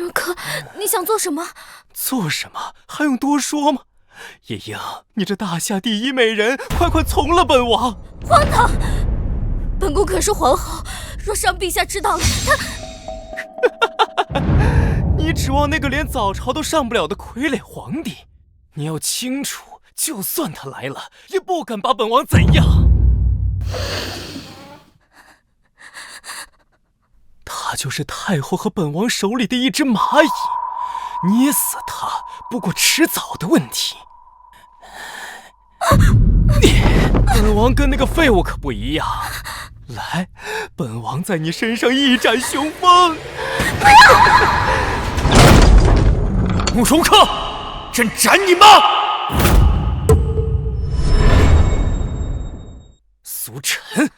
可你想做什么？做什么还用多说吗？夜莺，你这大夏第一美人，快从了本王！荒唐！本宫可是皇后，若是让陛下知道了，他……你指望那个连早朝都上不了的傀儡皇帝？你要清楚，就算他来了，也不敢把本王怎样。他就是太后和本王手里的一只蚂蚁，捏死他不过迟早的问题。本王跟那个废物可不一样，来，本王在你身上一展雄风。不要！慕容客，朕斩你妈！苏晨，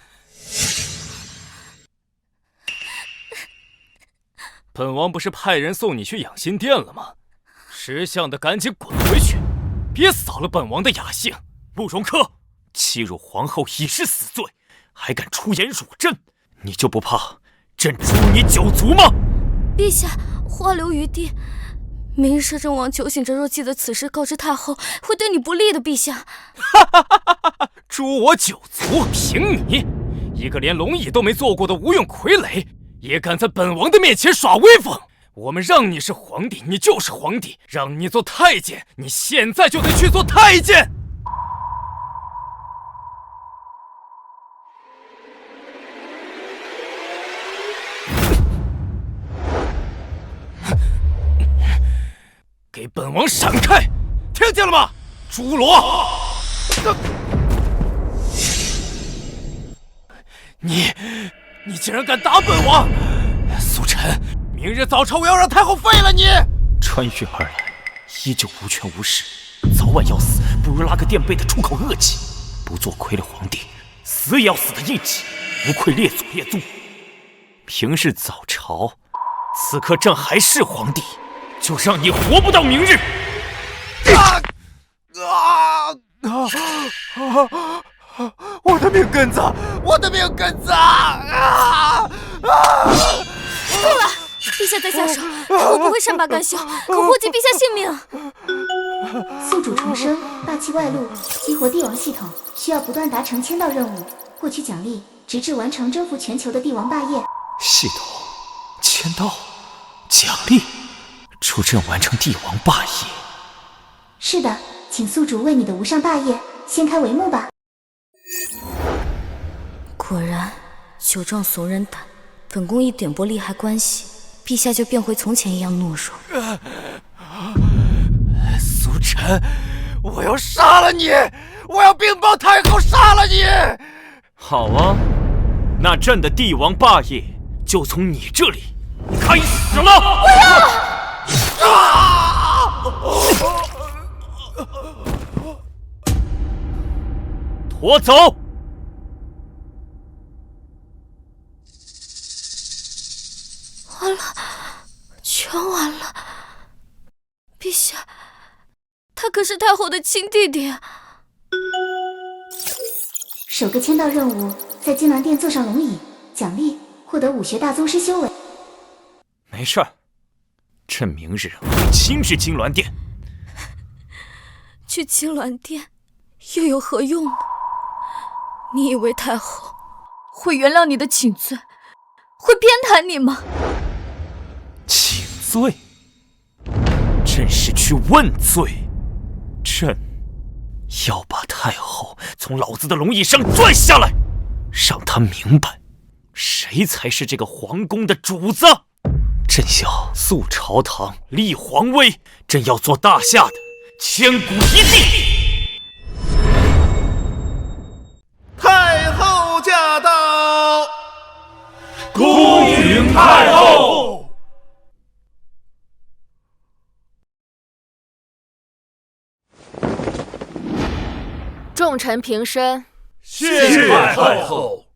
本王不是派人送你去养心殿了吗？识相的赶紧滚回去，别扫了本王的雅兴。慕容客，欺辱皇后已是死罪，还敢出言辱朕，你就不怕朕诛你9族吗？陛下，话留余地。明日摄政王酒醒着，若记得此事告知太后，会对你不利的。陛下，诛我9族，凭你一个连龙椅都没坐过的无用傀儡，也敢在本王的面前耍威风？我们让你是皇帝，你就是皇帝；让你做太监，你现在就得去做太监。给本王闪开！听见了吗？侏罗！你竟然敢打本王！苏晨，明日早朝我要让太后废了你！穿越而来，依旧无权无势，早晚要死，不如拉个垫背的出口恶气。不做傀儡皇帝，死也要死的硬气，无愧列祖列宗。平日早朝，此刻朕还是皇帝，就让你活不到明日！我的命根子，我的命根子！够了！陛下再下手，我不会善罢甘休，可祸及陛下性命。宿主重生，霸气外露，激活帝王系统，需要不断达成签到任务，获取奖励，直至完成征服全球的帝王霸业。系统，签到，奖励，助朕完成帝王霸业。是的，请宿主为你的无上霸业掀开帷幕吧。果然，酒壮怂人胆。本宫一点拨利害关系，陛下就变回从前一样懦弱。苏晨，我要杀了你！我要禀报太后杀了你！好啊，那朕的帝王霸业就从你这里开始了！不要！拖走！完了，全完了！陛下，他可是太后的亲弟弟。首个签到任务，在金銮殿坐上龙椅，奖励获得武学大宗师修为。没事儿，朕明日会亲至金銮殿。去金銮殿又有何用呢？你以为太后会原谅你的请罪，会偏袒你吗？请罪？朕是去问罪。朕要把太后从老子的龙椅上拽下来，让她明白谁才是这个皇宫的主子。朕要肃朝堂，立皇威，朕要做大夏的千古一帝。太后驾到！恭迎太后！众臣平身。谢太后。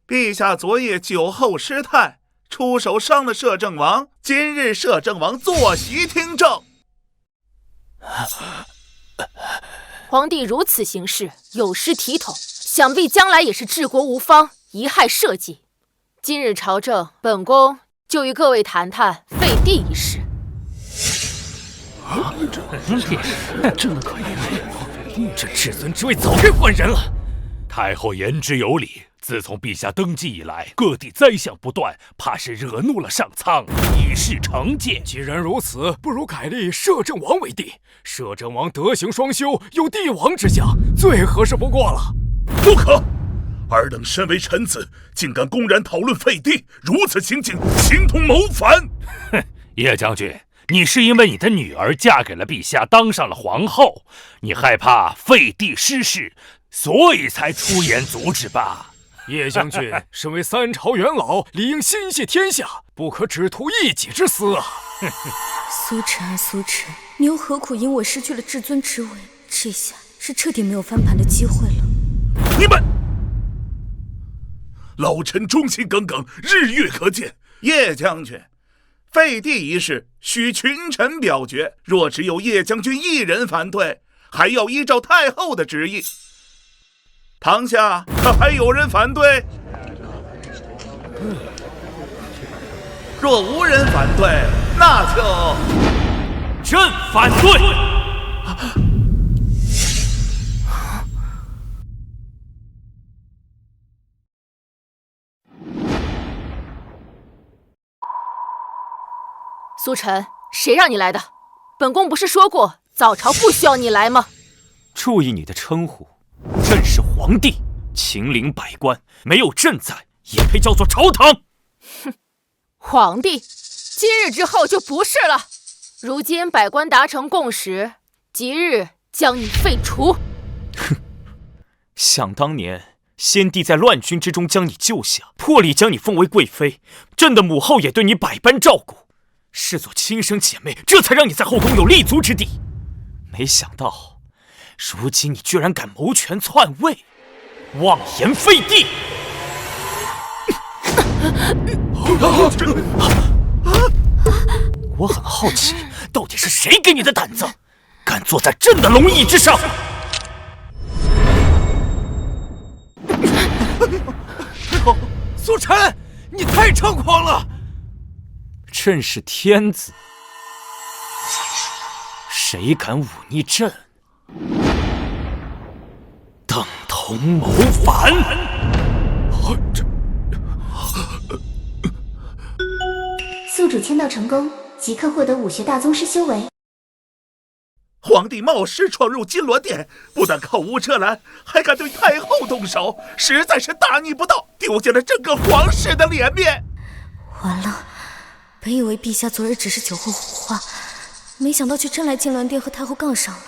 陛下昨夜酒后失态，出手伤了摄政王，今日摄政王坐席听政。皇帝如此行事，有失体统，想必将来也是治国无方，贻害社稷。今日朝政，本宫就与各位谈谈废帝一事。真的可以？这至尊之位早该换人了。太后言之有理。自从陛下登基以来，各地灾象不断，怕是惹怒了上苍，以示惩戒。既然如此，不如改立摄政王为帝。摄政王德行双修，有帝王之相，最合适不过了。不可！尔等身为臣子，竟敢公然讨论废帝，如此情景，形同谋反。哼，叶将军，你是因为你的女儿嫁给了陛下，当上了皇后，你害怕废帝失势，所以才出言阻止吧？叶将军身为三朝元老，理应心系天下，不可只图一己之私啊！苏晨啊，苏晨，你又何苦因我失去了至尊之位？这下是彻底没有翻盘的机会了。你们，老臣忠心耿耿，日月可见。叶将军，废帝一事需群臣表决，若只有叶将军一人反对，还要依照太后的旨意。堂下可还有人反对？若无人反对，那就朕反对。苏晨，谁让你来的？本宫不是说过早朝不需要你来吗？注意你的称呼，朕是皇帝，秦陵百官，没有朕在，也配叫做朝堂？哼，皇帝，今日之后就不是了。如今百官达成共识，即日将你废除。哼，想当年，先帝在乱军之中将你救下，破例将你封为贵妃，朕的母后也对你百般照顾，视作亲生姐妹，这才让你在后宫有立足之地。没想到，如今你居然敢谋权篡位，妄言废帝！我很好奇，到底是谁给你的胆子，敢坐在朕的龙椅之上？苏晨，你太猖狂了！朕是天子，谁敢忤逆朕，等同谋反。宿主签到成功，即刻获得武学大宗师修为。皇帝冒失闯入金銮殿，不但口无遮拦，还敢对太后动手，实在是大逆不道，丢尽了整个皇室的脸面。完了，本以为陛下昨日只是酒后胡话，没想到却真来金銮殿和太后杠上了。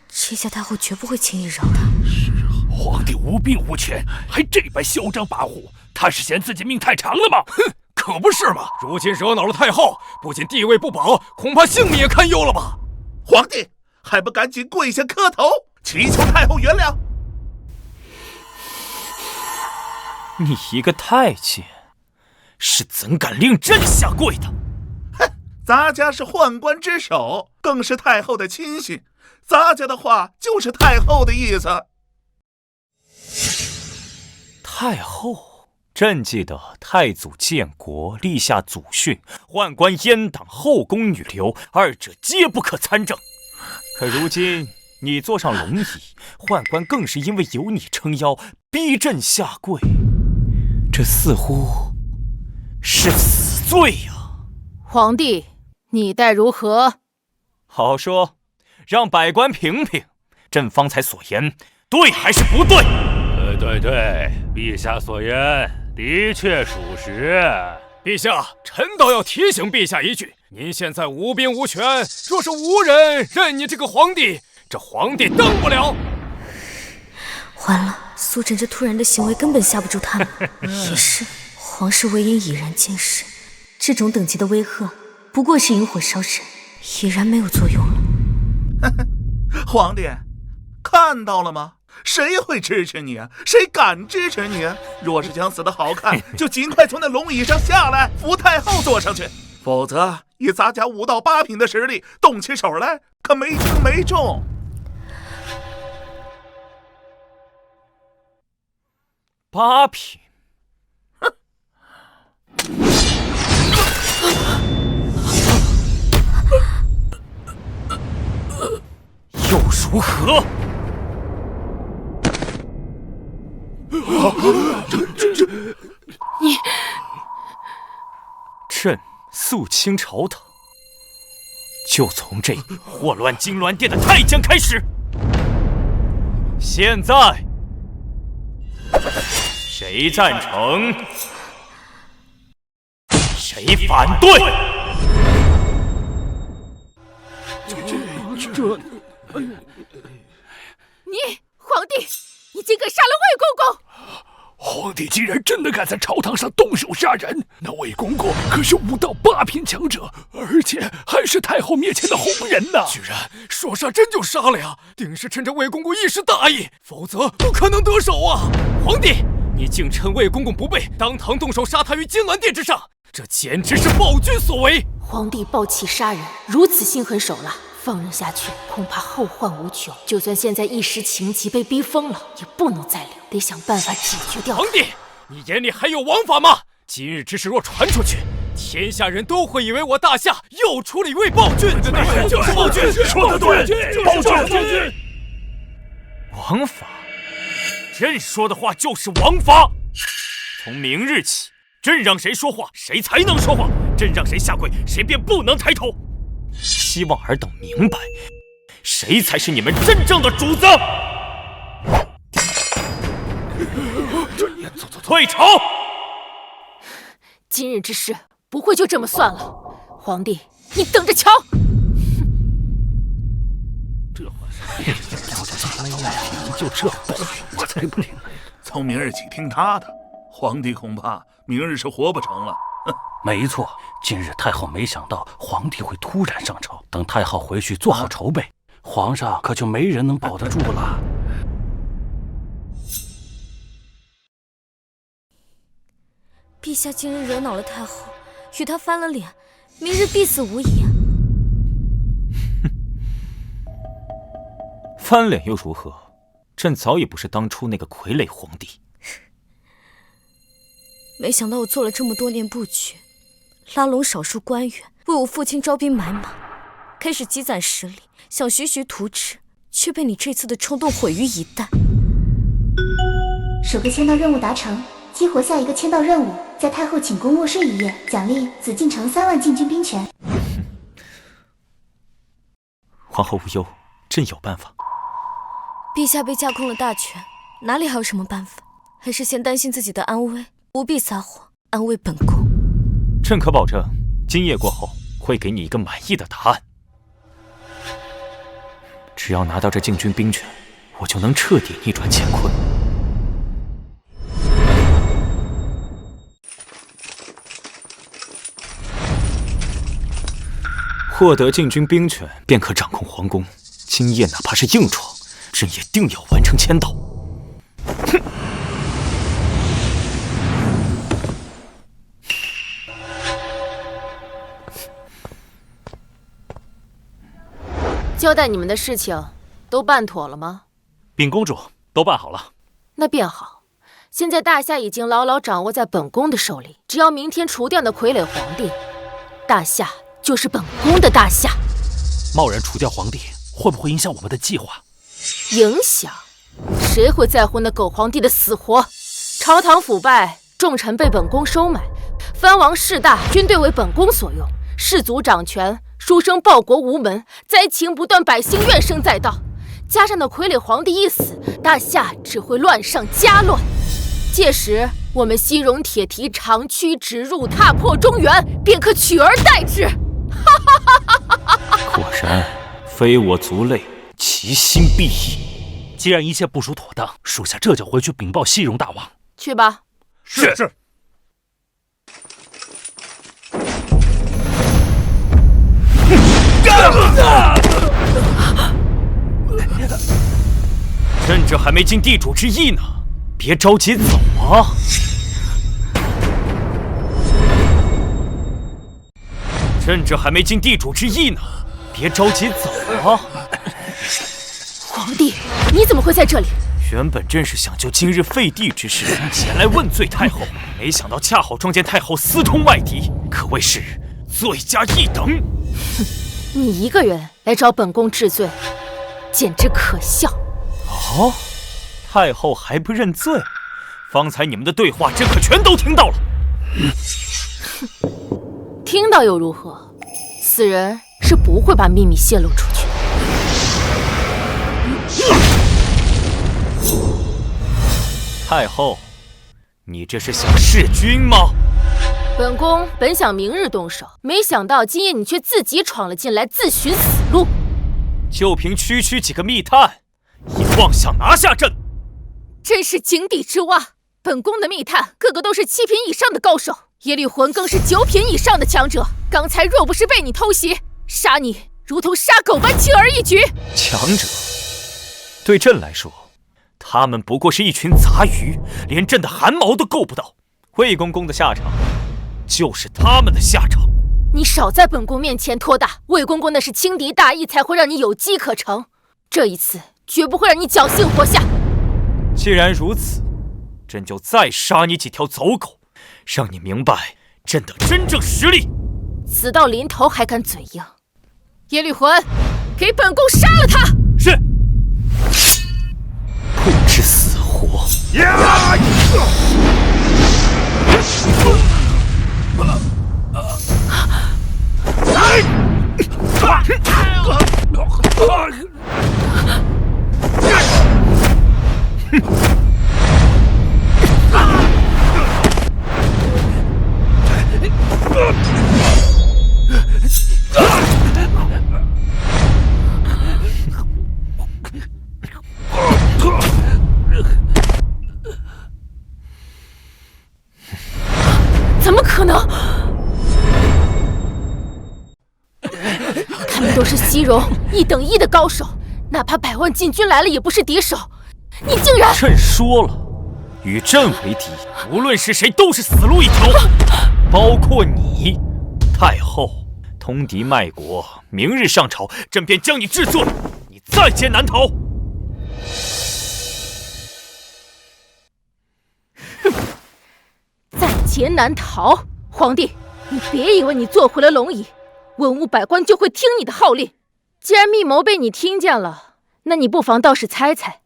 这下太后绝不会轻易饶他。是啊，皇帝无兵无权，还这般嚣张跋扈，他是嫌自己命太长了吗？哼，可不是嘛！如今惹恼了太后，不仅地位不保，恐怕性命也堪忧了吧？皇帝还不赶紧跪下磕头，祈求太后原谅！你一个太监，是怎敢令朕下跪的？哼，咱家是宦官之首，更是太后的亲信，咱家的话就是太后的意思。太后，朕记得太祖建国立下祖训，宦官阉党，后宫女流，二者皆不可参政。可如今你坐上龙椅，宦官更是因为有你撑腰，逼朕下跪，这似乎是死罪呀！皇帝，你待如何？好说，让百官评评，朕方才所言对还是不对？对，陛下所言的确属实。陛下，臣倒要提醒陛下一句：您现在无兵无权，若是无人认你这个皇帝，这皇帝当不了。完了，苏晨这突然的行为根本吓不住他们。也是，皇室威严已然尽失，这种等级的威吓，不过是引火烧身，已然没有作用了。皇帝，看到了吗？谁会支持你啊？谁敢支持你啊？若是想死得好看，就尽快从那龙椅上下来，扶太后坐上去。否则，以咱家5到8品的实力，动起手来可没轻没重。8品，如何？你，朕肃清朝堂，就从这祸乱金銮殿的太监开始。现在，谁赞成？谁反对？你，皇帝，你竟敢杀了魏公公！皇帝竟然真的敢在朝堂上动手杀人！那魏公公可是武道8品强者，而且还是太后面前的红人呐！居然说杀真就杀了呀！定是趁着魏公公一时大意，否则不可能得手啊！皇帝，你竟趁魏公公不备，当堂动手杀他于金銮殿之上，这简直是暴君所为！皇帝暴起杀人，如此心狠手辣，放任下去，恐怕后患无穷。就算现在一时情急被逼疯了，也不能再留，得想办法解决掉他。皇帝，你眼里还有王法吗？今日之事若传出去，天下人都会以为我大夏又出了一位暴君。对，就是暴君，说得对，暴君。王法，朕说的话就是王法。从明日起，朕让谁说话，谁才能说话；朕让谁下跪，谁便不能抬头。希望尔等明白，谁才是你们真正的主子。退朝！今日之事不会就这么算了，皇帝，你等着瞧！这话就这本事，我才不听！从明日起听他的，皇帝恐怕明日是活不成了。没错，今日太后没想到皇帝会突然上朝，等太后回去做好筹备，皇上可就没人能保得住了。陛下今日惹恼了太后，与她翻了脸，明日必死无疑。翻脸又如何？朕早已不是当初那个傀儡皇帝。没想到我做了这么多年布局，拉拢少数官员，为我父亲招兵买马，开始积攒实力，想徐徐图纸，却被你这次的冲动毁于一旦。首个签到任务达成，激活下一个签到任务，在太后寝宫卧睡1夜，奖励紫禁城3万禁军兵权。皇后无忧，朕有办法。陛下被架空了大权，哪里还有什么办法？还是先担心自己的安危，不必撒谎，安慰本宫。朕可保证，今夜过后会给你一个满意的答案。只要拿到这禁军兵权，我就能彻底逆转乾坤。获得禁军兵权，便可掌控皇宫。今夜哪怕是硬闯，朕也定要完成签到。哼！交代你们的事情都办妥了吗？禀公主，都办好了。那便好。现在大夏已经牢牢掌握在本宫的手里，只要明天除掉那傀儡皇帝，大夏就是本宫的大夏。贸然除掉皇帝，会不会影响我们的计划？影响？谁会在乎那狗皇帝的死活？朝堂腐败，重臣被本宫收买，藩王势大，军队为本宫所用，士族掌权，书生报国无门，灾情不断，百姓怨声载道。加上那傀儡皇帝一死，大夏只会乱上加乱。届时，我们西戎铁蹄长驱直入，踏破中原，便可取而代之。果然，非我族类，其心必异。既然一切部署妥当，属下这就回去禀报西戎大王。去吧。是。朕这还没尽地主之谊呢，别着急走啊！朕这还没尽地主之谊呢，别着急走啊！皇帝，你怎么会在这里？原本朕是想就今日废帝之事前来问罪太后，没想到恰好撞见太后私通外敌，可谓是罪加一等。你一个人来找本宫治罪，简直可笑。哦，太后还不认罪？方才你们的对话，朕可全都听到了。听到又如何？此人是不会把秘密泄露出去的。太后，你这是想弑君吗？本宫本想明日动手，没想到今夜你却自己闯了进来，自寻死路。就凭区区几个密探，也妄想拿下朕？真是井底之蛙！本宫的密探个个都是7品以上的高手，耶律魂更是9品以上的强者。刚才若不是被你偷袭，杀你如同杀狗般轻而易举。强者，对朕来说，他们不过是一群杂鱼，连朕的汗毛都够不到。魏公公的下场，就是他们的下场。你少在本宫面前托大，魏公公那是轻敌大意，才会让你有机可乘。这一次绝不会让你侥幸活下。既然如此，朕就再杀你几条走狗，让你明白朕的真正实力。死到临头还敢嘴硬，耶律魂，给本宫杀了他！是。不知死活。怎么可能？他们都是西戎1等1的高手，哪怕100万禁军来了也不是敌手。你竟然……朕说了，与朕为敌，无论是谁都是死路一条，包括你，太后。通敌卖国，明日上朝，朕便将你治罪，你在劫难逃。在劫难逃！皇帝，你别以为你坐回了龙椅，文武百官就会听你的号令。既然密谋被你听见了，那你不妨倒是猜猜，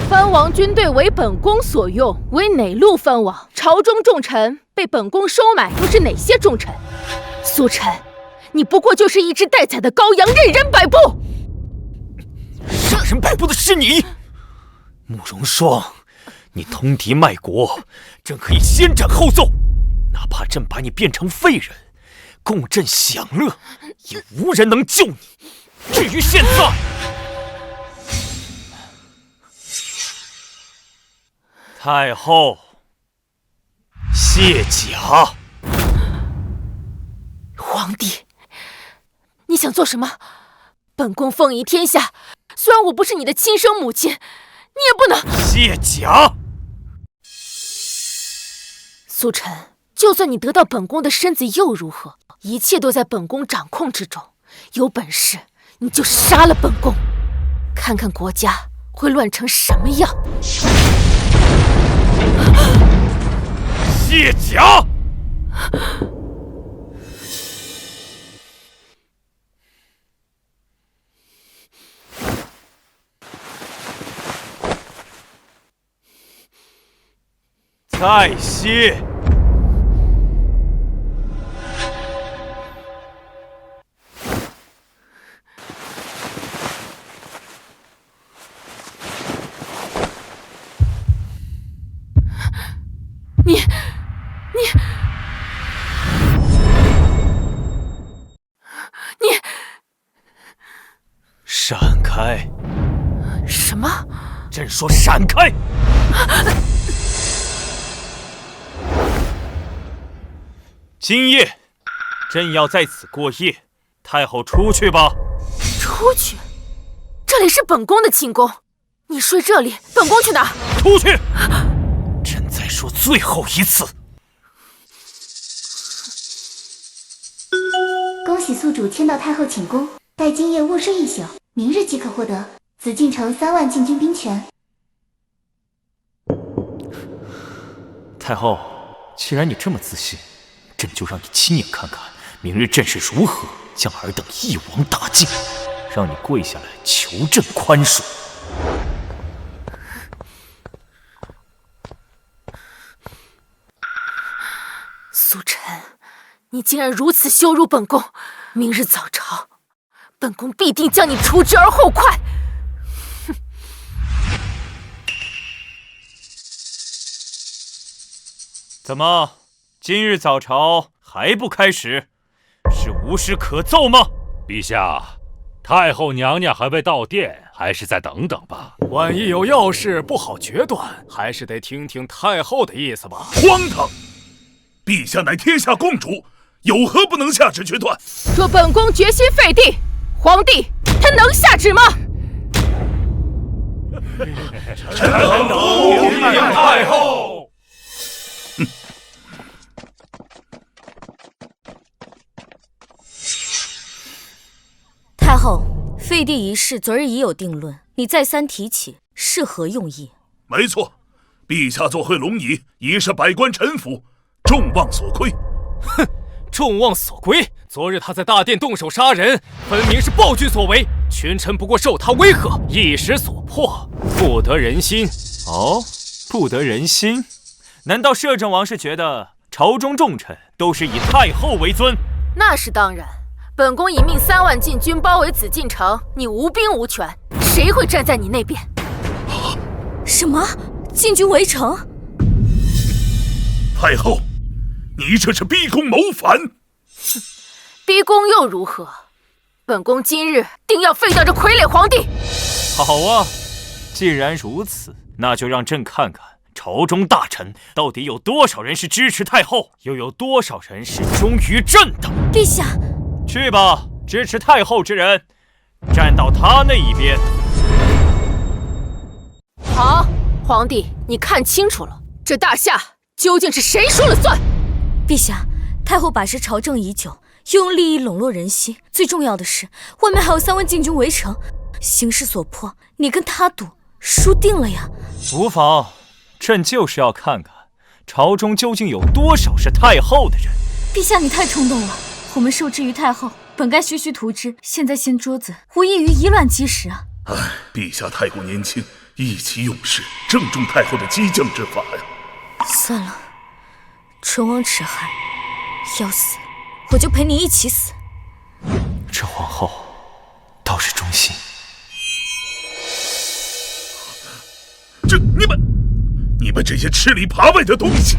藩王军队为本宫所用，为哪路藩王？朝中重臣被本宫收买，又是哪些重臣？苏晨，你不过就是一只待宰的羔羊，任人摆布。让人摆布的是你，慕容双。你通敌卖国，朕可以先斩后奏，哪怕朕把你变成废人，供朕享乐，也无人能救你。至于现在，太后，卸甲。皇帝，你想做什么？本宫凤仪天下，虽然我不是你的亲生母亲，你也不能卸甲。苏晨，就算你得到本宫的身子又如何？一切都在本宫掌控之中。有本事你就杀了本宫，看看国家会乱成什么样。卸甲！再歇。你闪开！什么？朕说闪开！今夜，朕要在此过夜，太后出去吧。出去？这里是本宫的寝宫，你睡这里，本宫去哪？出去！朕再说最后一次。恭喜宿主迁到太后寝宫，待今夜卧睡一宿，明日即可获得紫禁城3万禁军兵权。太后，既然你这么自信，朕就让你亲眼看看，明日朕是如何将尔等一网打尽。让你跪下来求朕宽恕。苏晨，你竟然如此羞辱本宫！明日早朝，本宫必定将你除之而后快！怎么，今日早朝还不开始？是无事可奏吗？陛下，太后娘娘还未到殿，还是再等等吧。万一有要事不好决断，还是得听听太后的意思吧。荒唐！陛下乃天下共主，有何不能下旨决断？若本宫决心废帝，皇帝他能下旨吗？臣等迎太后。太后，废帝一事昨日已有定论，你再三提起，是何用意？没错，陛下坐回龙椅，已是百官臣服，众望所归。哼，众望所归！昨日他在大殿动手杀人，分明是暴君所为，群臣不过受他威吓，一时所迫，不得人心。哦，不得人心？难道摄政王是觉得朝中重臣都是以太后为尊？那是当然。本宫已命3万禁军包围紫禁城，你无兵无权，谁会站在你那边？什么？禁军围城？太后，你这是逼宫谋反！哼，逼宫又如何？本宫今日定要废掉这傀儡皇帝！好啊，既然如此，那就让朕看看朝中大臣到底有多少人是支持太后，又有多少人是忠于朕的。陛下。去吧，支持太后之人，站到他那一边。好，皇帝，你看清楚了，这大夏究竟是谁说了算？陛下，太后把持朝政已久，又用利益笼络人心，最重要的是，外面还有3万禁军围城，形势所迫，你跟他赌，输定了呀！无妨，朕就是要看看朝中究竟有多少是太后的人。陛下，你太冲动了。我们受制于太后，本该徐徐图之，现在掀桌子，无异于以卵击石啊！唉，陛下太过年轻，意气用事，正中太后的激将之法呀。算了，唇亡齿寒，要死我就陪你一起死。这皇后倒是忠心。这你们这些吃里扒外的东西！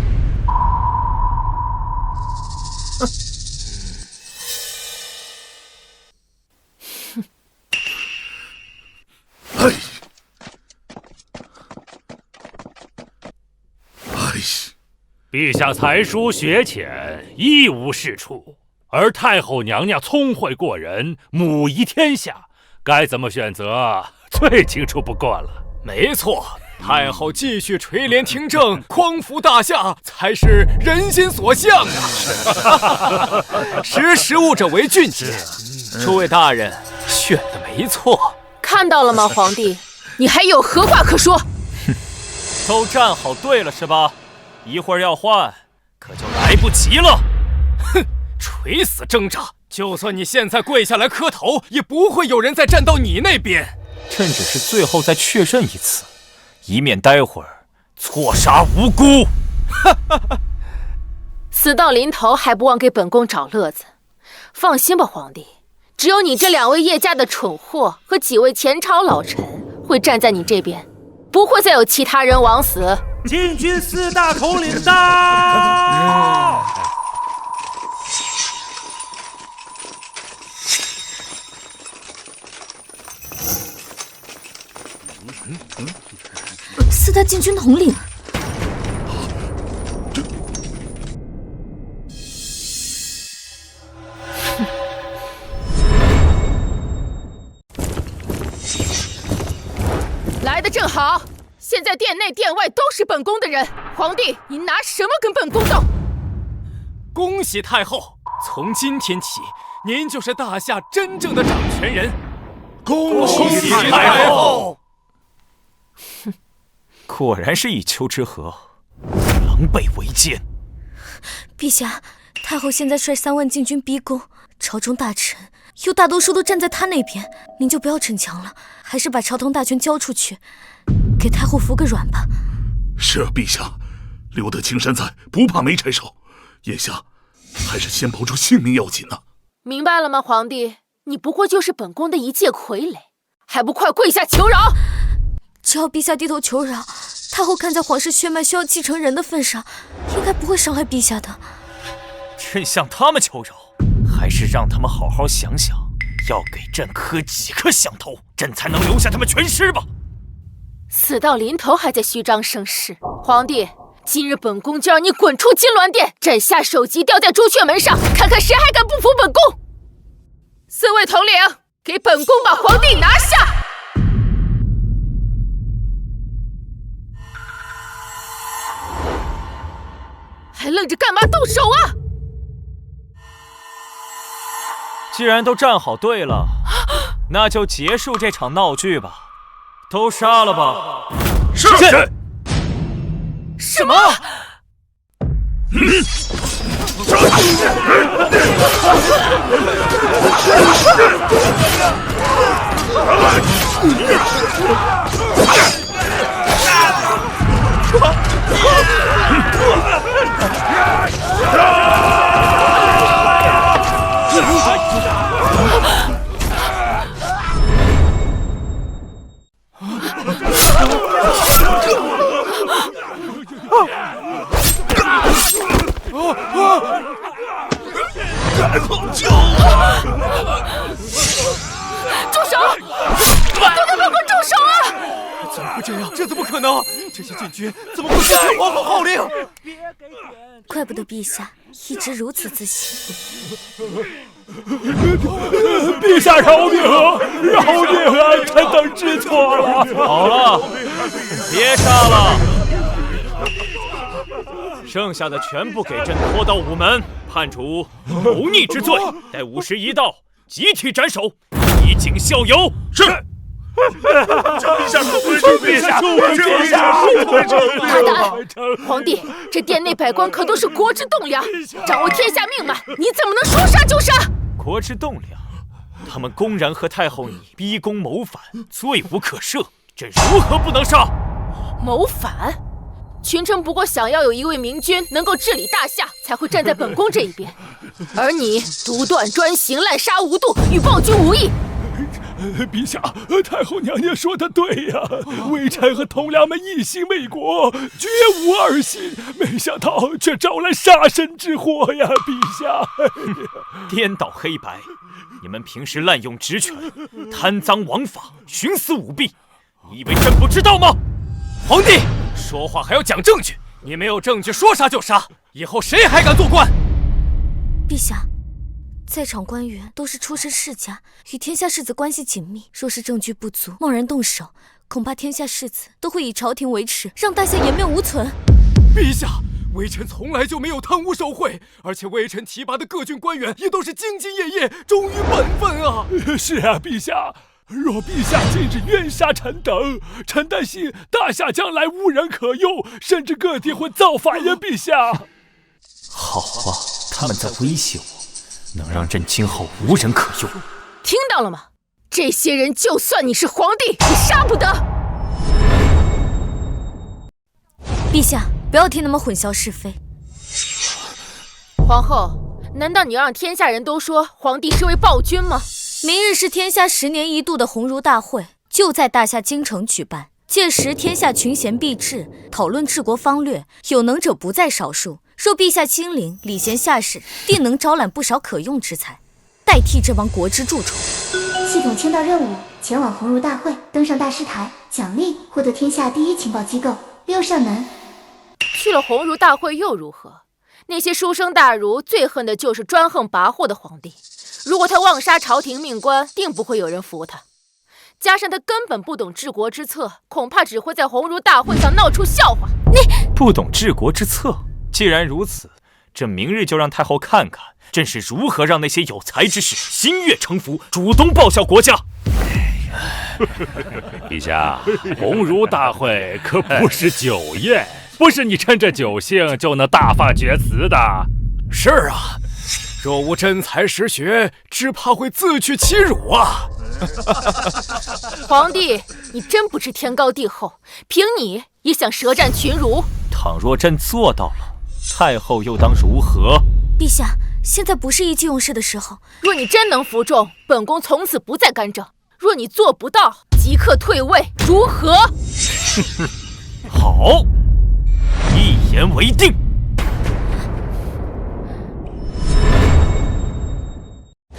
陛下才疏学浅，一无是处，而太后娘娘聪慧过人，母仪天下，该怎么选择，最清楚不过了。没错，太后继续垂帘听政，匡扶大夏，才是人心所向啊！识时务者为俊杰，诸位大人选的没错。看到了吗，皇帝？你还有何话可说？哼，都站好队了是吧？一会儿要换，可就来不及了。哼，垂死挣扎！就算你现在跪下来磕头，也不会有人再站到你那边。朕只是最后再确认一次，以免待会儿错杀无辜。死到临头还不忘给本宫找乐子。放心吧，皇帝，只有你这2位叶家的蠢货和几位前朝老臣会站在你这边，不会再有其他人枉死。禁军4大统领到！4大禁军统领，来得正好。现在殿内殿外都是本宫的人，皇帝，你拿什么跟本宫斗？恭喜太后，从今天起，您就是大夏真正的掌权人。恭喜太后！哼，果然是一丘之貉，狼狈为奸。陛下，太后现在率3万禁军逼宫，朝中大臣又大多数都站在他那边，您就不要逞强了，还是把朝堂大权交出去，给太后服个软吧。是啊，陛下，留得青山在，不怕没柴烧。眼下还是先保住性命要紧呢。明白了吗，皇帝？你不过就是本宫的一介傀儡，还不快跪下求饶！只要陛下低头求饶，太后看在皇室血脉需要继承人的份上，应该不会伤害陛下的。朕向他们求饶，还是让他们好好想想，要给朕磕几颗响头，朕才能留下他们全尸吧。死到临头还在虚张声势，皇帝，今日本宫就让你滚出金銮殿，斩下首级吊在朱雀门上，看看谁还敢不服本宫。4位统领，给本宫把皇帝拿下！还愣着干嘛？动手啊！既然都站好队了，那就结束这场闹剧吧。都杀了吧！是。什么？太后救我！住手！都给本宫住手啊！怎么会这样？这怎么可能？这些禁军怎么会不听皇后号令？怪不得陛下一直如此自信。陛下饶命啊！饶命啊！臣等知错了。好了，别杀了，剩下的全部给朕拖到午门，判处谋逆之罪。待午时一到，集体斩首，以儆效尤。是。陛下恕罪，陛下大胆！皇帝，这殿内百官可都是国之栋梁，掌握天下命脉，你怎么能说杀就杀？国之栋梁，他们公然和太后你逼宫谋反，罪无可赦，朕如何不能杀？谋反？群臣不过想要有一位明君能够治理大夏，才会站在本宫这一边，而你独断专行，滥杀无度，与暴君无异。陛下，太后娘娘说的对呀，微臣和同僚们一心为国，绝无二心，没想到却招来杀身之祸呀！陛下，颠倒黑白，你们平时滥用职权，贪赃枉法，徇私舞弊，你以为朕不知道吗？皇帝，说话还要讲证据，你没有证据说杀就杀，以后谁还敢做官？陛下，在场官员都是出身世家，与天下士子关系紧密，若是证据不足，贸然动手，恐怕天下士子都会以朝廷为耻，让大夏颜面无存。陛下，微臣从来就没有贪污受贿，而且微臣提拔的各郡官员也都是兢兢业业，忠于本分啊！是啊，陛下，若陛下今日冤杀臣等，臣担心大夏将来无人可用，甚至各地会造反呀！陛下，好啊，他们在威胁我，能让朕今后无人可用。听到了吗？这些人就算你是皇帝，也杀不得。陛下，不要替他们混淆是非。皇后，难道你要让天下人都说皇帝是位暴君吗？明日是天下10年一度的鸿儒大会，就在大夏京城举办。届时天下群贤毕至，讨论治国方略，有能者不在少数。若陛下亲临，礼贤下士，定能招揽不少可用之才，代替这帮国之蛀虫。系统签到任务，前往鸿儒大会，登上大师台，奖励获得天下第一情报机构6扇门。去了鸿儒大会又如何？那些书生大儒最恨的就是专横跋扈的皇帝。如果他妄杀朝廷命官，定不会有人服他。加上他根本不懂治国之策，恐怕只会在鸿儒大会上闹出笑话。你不懂治国之策？既然如此，朕明日就让太后看看朕是如何让那些有才之士心悦诚服，主动报效国家。陛下，鸿儒大会可不是酒宴，不是你趁着酒兴就能大放厥词的。是啊，若无真才实学，只怕会自取其辱啊！皇帝，你真不知天高地厚，凭你也想舌战群儒？倘若朕做到了，太后又当如何？陛下，现在不是意气用事的时候。若你真能服众，本宫从此不再干政；若你做不到，即刻退位，如何？好，一言为定。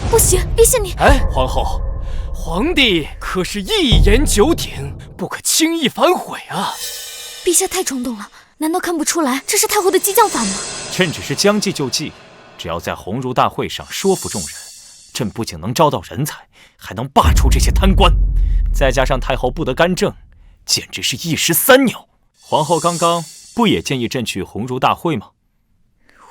不行，陛下你……哎，皇后，皇帝可是一言九鼎，不可轻易反悔啊！陛下太冲动了，难道看不出来这是太后的激将法吗？朕只是将计就计，只要在鸿儒大会上说服众人，朕不仅能招到人才，还能罢黜这些贪官。再加上太后不得干政，简直是一石三鸟。皇后刚刚不也建议朕去鸿儒大会吗？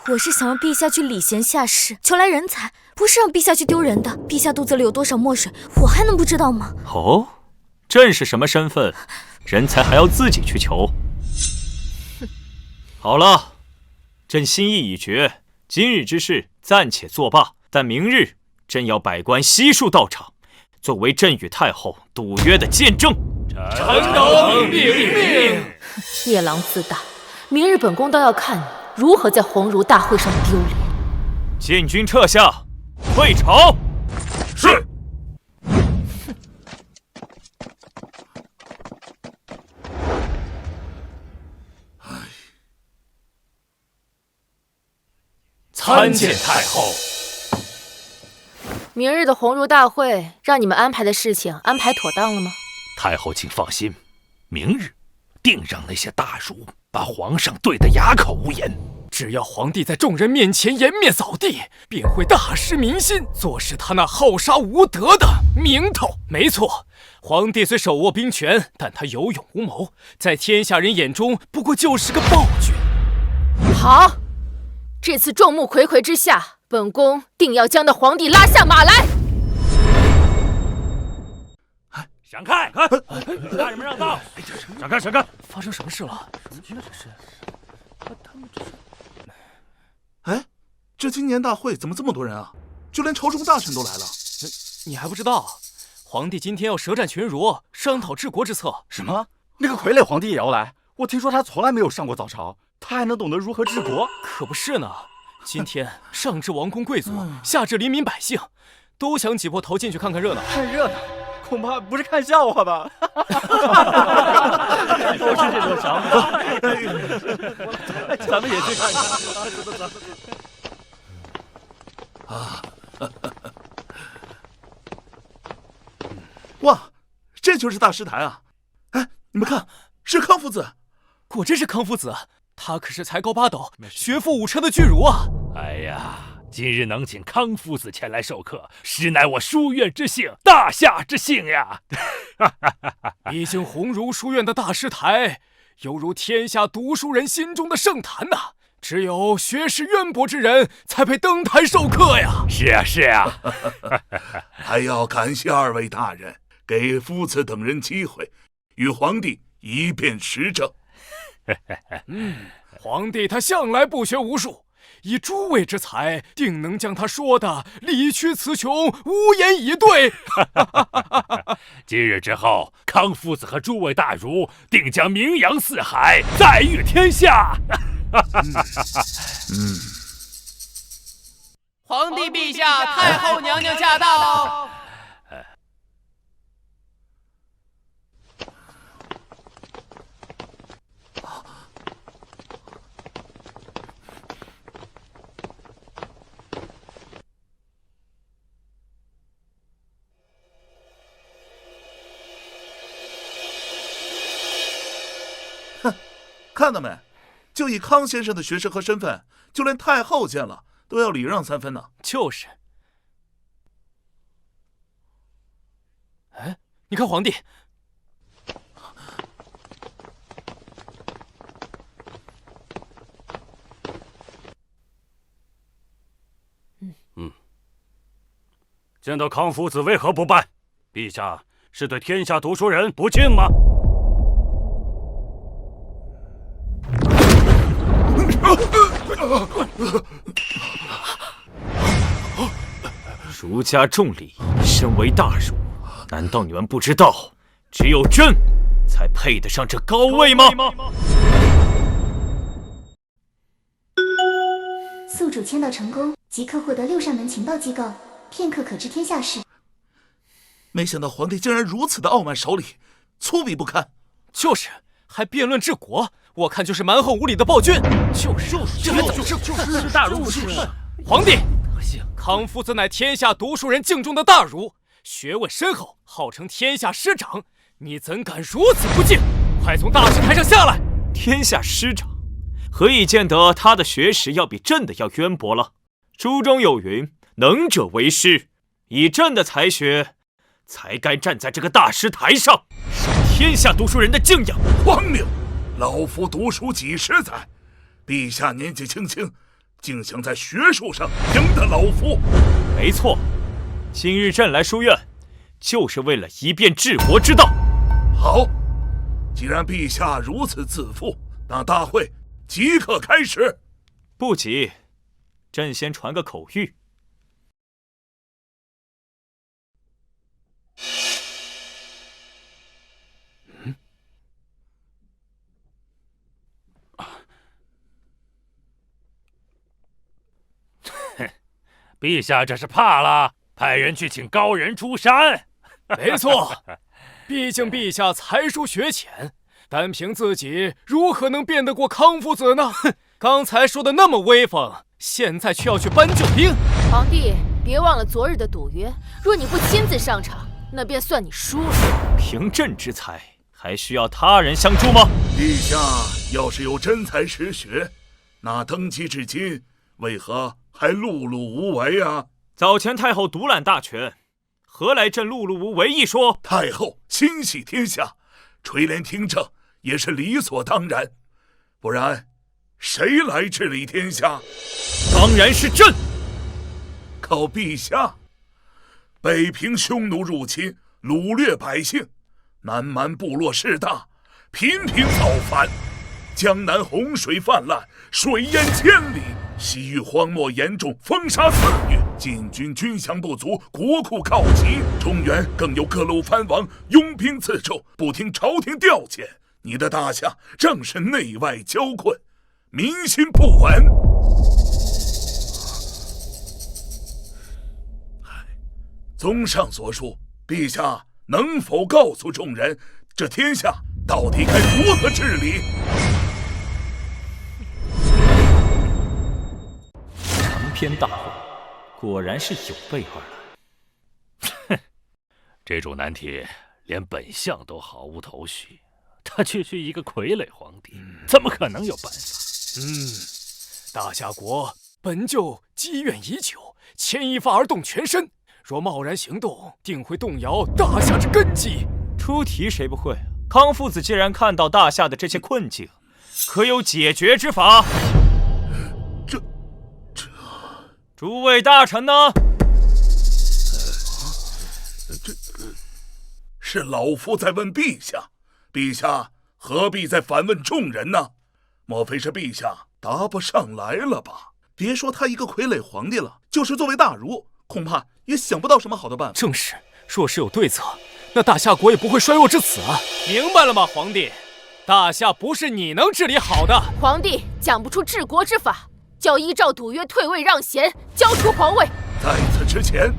我是想让陛下去礼贤下士，求来人才，不是让陛下去丢人的。陛下肚子里有多少墨水，我还能不知道吗？哦，朕是什么身份？人才还要自己去求？好了，朕心意已决，今日之事暂且作罢。但明日朕要百官悉数到场，作为朕与太后赌约的见证。臣等领命。夜郎自大，明日本宫倒要看你如何在鸿儒大会上丢脸。禁军撤下，退朝。是。参见太后。明日的鸿儒大会，让你们安排的事情安排妥当了吗？太后请放心，明日定让那些大儒把皇上对得哑口无言。只要皇帝在众人面前颜面扫地，便会大失民心，坐实他那好杀无德的名头。没错，皇帝虽手握兵权，但他有勇无谋，在天下人眼中不过就是个暴君。好，这次众目睽睽之下，本宫定要将那皇帝拉下马来。闪开！大人们让道！闪开！闪开！发生什么事了？这是？哎，这今年大会怎么这么多人啊？就连朝中大臣都来了。你还不知道？皇帝今天要舌战群儒，商讨治国之策。什么？那个傀儡皇帝也要来？我听说他从来没有上过早朝，他还能懂得如何治国？可不是呢。今天上至王公贵族，下至黎民百姓，都想挤破头进去看看热闹。看热闹？恐怕不是看笑话吧？都是这种想法。咱们也去看看。啊！哇，这就是大师台啊！哎，你们看，是康夫子。果真是康夫子，他可是才高八斗、学富五车的巨儒啊！哎呀，今日能请康夫子前来授课，实乃我书院之幸，大夏之幸呀！毕竟鸿儒书院的大师台，犹如天下读书人心中的圣坛呐、只有学识渊博之人才配登台授课呀！是啊，是啊。还要感谢二位大人，给夫子等人机会，与皇帝一辩时政。皇帝他向来不学无术，以诸位之才，定能将他说的理屈词穷，无言以对。今日之后，康夫子和诸位大儒定将名扬四海，载誉天下。皇帝陛下，太后娘娘驾到。看到没？就以康先生的学识和身份，就连太后见了都要礼让3分呢。就是。哎，你看皇帝。见到康夫子为何不拜？陛下是对天下读书人不敬吗？儒家重礼，身为大儒，难道你们不知道，只有朕才配得上这高位吗？宿主签到成功，即刻获得6扇门情报机构，片刻可知天下事。没想到皇帝竟然如此的傲慢守礼，粗鄙不堪。就是，还辩论治国，我看就是蛮横无理的暴君。就是大儒不是皇帝。康夫子乃天下读书人敬重的大儒，学问深厚，号称天下师长。你怎敢如此不敬？快从大师台上下来！天下师长，何以见得他的学识要比朕的要渊博了？书中有云：“能者为师。”以朕的才学，才该站在这个大师台上，受天下读书人的敬仰。荒谬！老夫读书几十载，陛下年纪轻轻，竟想在学术上赢得老夫。没错，今日朕来书院，就是为了一辩治国之道。好，既然陛下如此自负，那大会即刻开始。不急，朕先传个口谕。陛下这是怕了，派人去请高人出山。没错，毕竟陛下才疏学浅，单凭自己如何能辩得过康夫子呢？哼，刚才说的那么威风，现在却要去搬救兵。皇帝，别忘了昨日的赌约，若你不亲自上场，那便算你输了。凭朕之才，还需要他人相助吗？陛下要是有真才实学，那登基至今为何还碌碌无为啊？早前太后独揽大权，何来朕碌碌无为一说？太后心系天下，垂帘听政也是理所当然，不然谁来治理天下？当然是朕。靠陛下！北平匈奴入侵，掳掠百姓，南蛮部落势大，频频造反，江南洪水泛滥，水淹千里，西域荒漠严重，风沙肆虐，晋军军饷不足，国库告急，中原更有各路藩王拥兵自重，不听朝廷调遣。你的大夏正是内外交困，民心不稳。综上所述，陛下能否告诉众人，这天下到底该如何治理？长篇大会，果然是有备而来。哼，这种难题连本相都毫无头绪，他区区一个傀儡皇帝，怎么可能有办法？大夏国本就积怨已久，牵一发而动全身。若贸然行动，定会动摇大夏之根基。出题谁不会？康夫子既然看到大夏的这些困境，可有解决之法？这，诸位大臣呢？是老夫在问陛下，陛下何必再反问众人呢？莫非是陛下答不上来了吧？别说他一个傀儡皇帝了，就是作为大儒，恐怕也想不到什么好的办法。正是，若是有对策，那大夏国也不会衰弱至此啊！明白了吗，皇帝？大夏不是你能治理好的。皇帝讲不出治国之法，就依照赌约退位让贤，交出皇位。在此之前，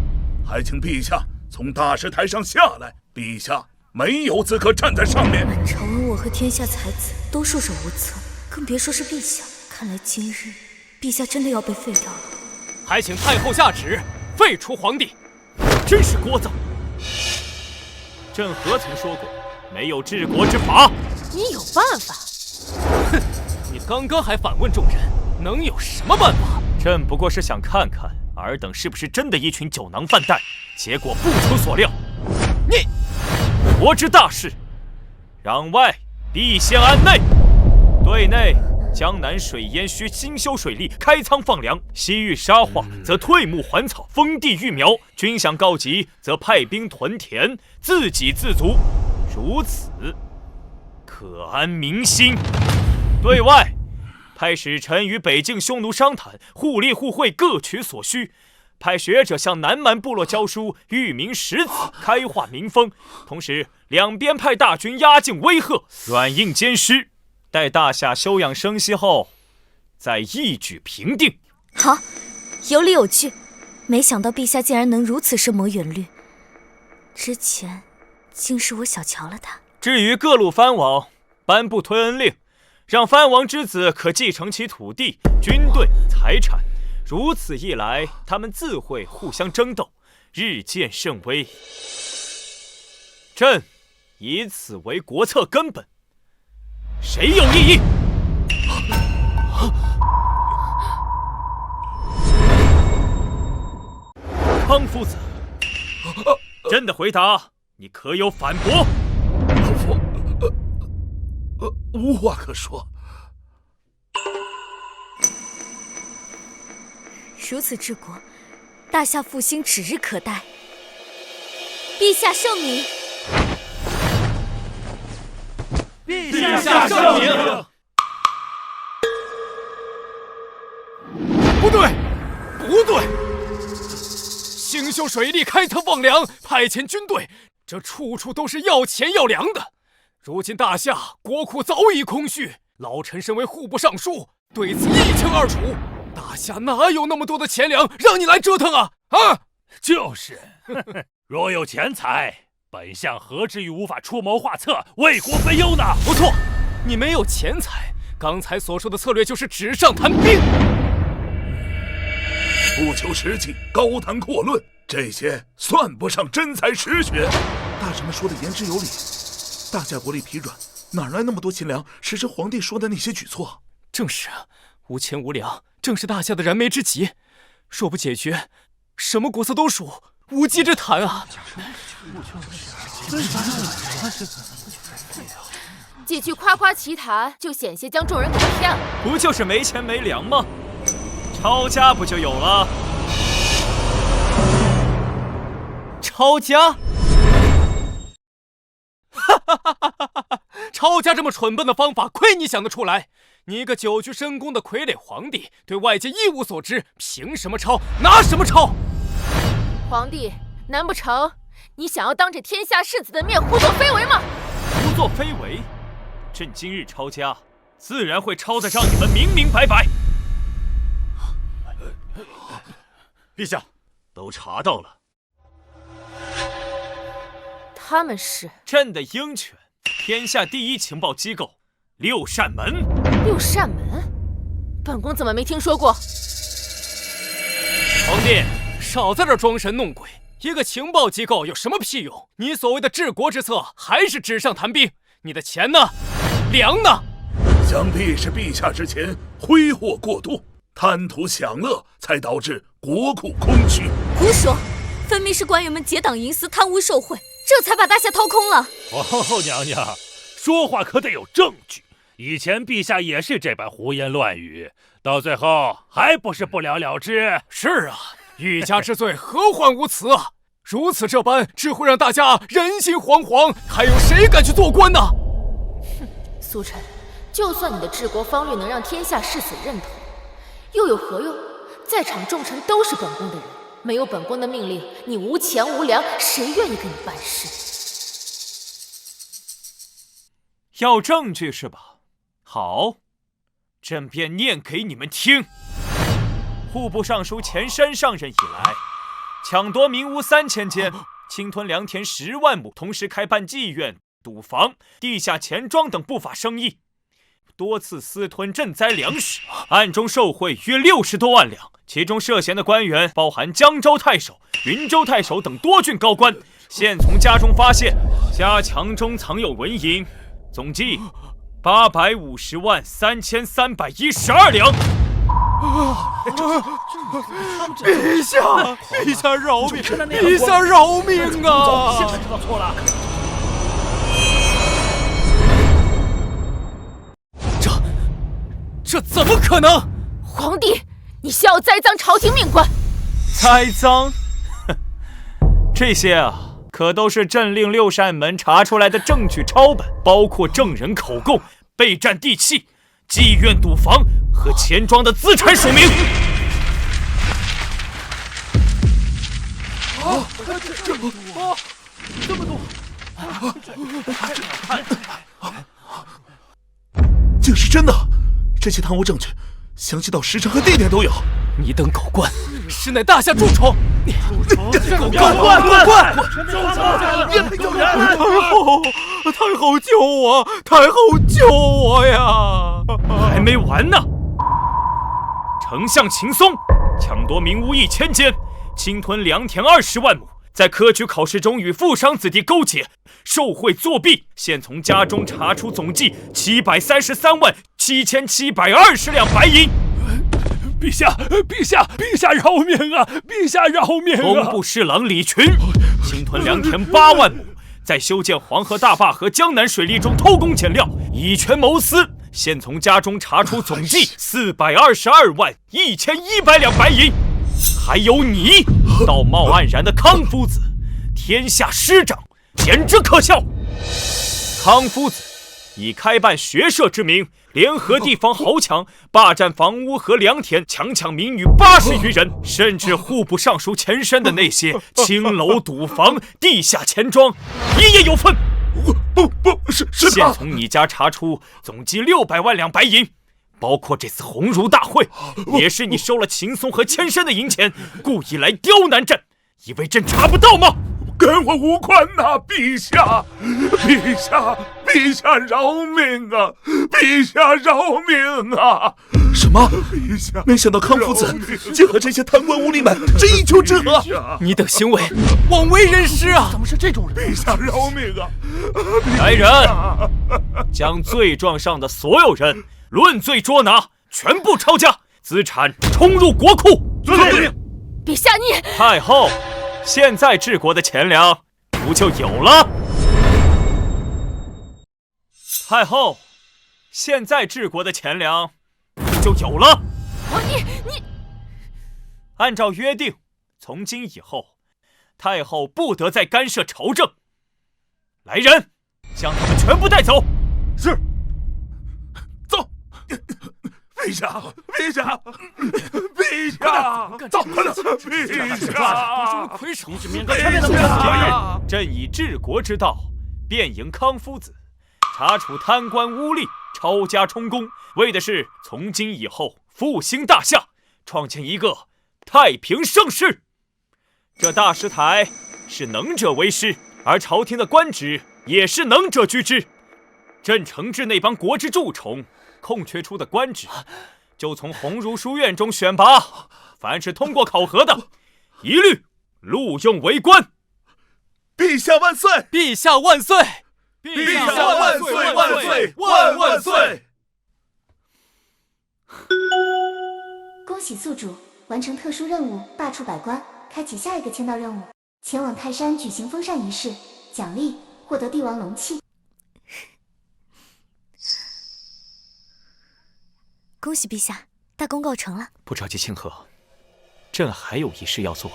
还请陛下从大师台上下来。陛下没有资格站在上面。朝文我和天下才子都束手无策，更别说是陛下。看来今日陛下真的要被废掉了。还请太后下旨废除皇帝。真是聒噪！朕何曾说过没有治国之法？你有办法？哼！你刚刚还反问众人，能有什么办法？朕不过是想看看尔等是不是真的一群酒囊饭袋，结果不出所料。你国之大事，攘外必先安内。对内，江南水淹需兴修水利，开仓放粮；西域沙化，则退牧还草，封地育苗；军饷告急，则派兵屯田，自给自足。如此，可安民心。对外，派使臣与北境匈奴商谈，互利互惠，各取所需。派学者向南蛮部落教书，育民识字，开化民风。同时，两边派大军压境威吓，软硬兼施。待大夏休养生息后，再一举平定。好，有理有据。没想到陛下竟然能如此深谋远虑，之前竟是我小瞧了他。至于各路藩王，颁布推恩令，让藩王之子可继承其土地、军队、财产。如此一来，他们自会互相争斗，日渐甚微。朕以此为国策根本，谁有异议？康夫子，朕的回答你可有反驳？无话可说。如此治国，大夏复兴指日可待。陛下圣明。陛下圣明。不对，不对！兴修水利，开仓放粮，派遣军队，这处处都是要钱要粮的。如今大夏国库早已空虚，老臣身为户部尚书，对此一清二楚。大夏哪有那么多的钱粮让你来折腾啊？啊！就是，若有钱财，本相何至于无法出谋划策，为国分忧呢？不错，你没有钱财，刚才所说的策略就是纸上谈兵。不求实际，高谈阔论，这些算不上真才实学。大臣们说的言之有理，大夏国力疲软，哪来那么多钱粮实施皇帝说的那些举措？正是啊，无钱无粮，正是大夏的燃眉之急。若不解决，什么国策都属无稽之谈啊！几句夸夸其谈，就险些将众人给骗了。不就是没钱没粮吗？抄家不就有了？抄家？抄家这么蠢笨的方法，亏你想得出来！你一个久居深宫的傀儡皇帝，对外界一无所知，凭什么抄？拿什么抄？皇帝，难不成你想要当着天下士子的面胡作非为吗？胡作非为？朕今日抄家，自然会抄得让你们明明白白。陛下，都查到了。他们是朕的鹰犬，天下第一情报机构六扇门。六扇门？本宫怎么没听说过？皇帝，少在这装神弄鬼！一个情报机构有什么屁用？你所谓的治国之策还是纸上谈兵。你的钱呢？粮呢？想必是陛下之前挥霍过度，贪图享乐，才导致国库空虚。胡说！分明是官员们结党营私、贪污受贿，这才把大夏掏空了。皇后娘娘，说话可得有证据。以前陛下也是这般胡言乱语，到最后还不是不了了之？是啊，欲加之罪，何患无辞啊！如此这般，只会让大家人心惶惶，还有谁敢去做官呢？哼，苏晨，就算你的治国方略能让天下士子认同，又有何用？在场众臣都是本宫的人，没有本宫的命令，你无钱无粮，谁愿意跟你办事？要证据是吧？好，朕便念给你们听。户部尚书钱山上任以来，抢夺民屋3000间，侵吞良田10万亩，同时开办妓院、赌坊、地下钱庄等不法生意，多次私吞赈灾粮食，暗中受贿约60多万两。其中涉嫌的官员包含江州太守、云州太守等多郡高官。现从家中发现，家墙中藏有纹银，总计850万3312两。陛下，陛下饶命！陛下饶命啊！现在知道错了。这怎么可能？皇帝，你是要栽赃朝廷命官？栽赃？这些啊，可都是朕令六扇门查出来的证据抄本，包括证人口供、备战地契、妓院、赌坊和钱庄的资产署名。这么多！竟是真的！这些贪污证据，详细到时辰和地点都有。你等狗官，实乃大夏蛀虫！狗官！有人！太后救我！太后救我呀！还没完呢！丞相秦松抢夺民屋1000间，侵吞良田20万亩，在科举考试中与富商子弟勾结，受贿作弊，现从家中查出总计733万7720两白银。陛下饶命啊！陛下饶命啊！工部侍郎李群侵吞良田8万亩，在修建黄河大坝和江南水利中偷工减料，以权谋私，现从家中查出总计422万1100两白银。还有你，道貌岸然的康夫子，天下师长，简直可笑！康夫子以开办学社之名，联合地方豪强，霸占房屋和良田，强抢民女80余人，甚至户部尚书前身的那些青楼赌房、地下钱庄，你也有份。不是现从你家查出总计600万两白银，包括这次鸿儒大会，也是你收了秦松和千申的银钱，故意来刁难朕，以为朕查不到吗？跟我无关呐，陛下！陛下饶命啊！陛下饶命啊！什么？陛下！没想到康夫子竟和这些贪官污吏们这一丘之貉！你等行为枉为人师啊！怎么是这种人？陛下饶命啊！来人，将罪状上的所有人论罪捉拿，全部抄家，资产冲入国库。遵命。陛下你太后，现在治国的钱粮不就有了？太后，现在治国的钱粮不就有了？你按照约定，从今以后，太后不得再干涉朝政。来人，将他们全部带走。是。走。陛下，陛下，陛下，走快点！陛下，魁首，你是面对全面的陛下。朕以治国之道，辩迎康夫子，查处贪官污吏、抄家充公，为的是从今以后复兴大夏，创建一个太平盛世。这大师台是能者为师，而朝廷的官职也是能者居之。朕惩治那帮国之蛀虫，空缺出的官职，就从鸿儒书院中选拔，凡是通过考核的，一律录用为官。陛下万岁！陛下万岁！陛下万岁！万岁！万岁！恭喜宿主完成特殊任务，罢黜百官，开启下一个签到任务，前往泰山举行封禅仪式，奖励获得帝王龙器。恭喜陛下，大功告成了。不着急庆贺，朕还有一事要做。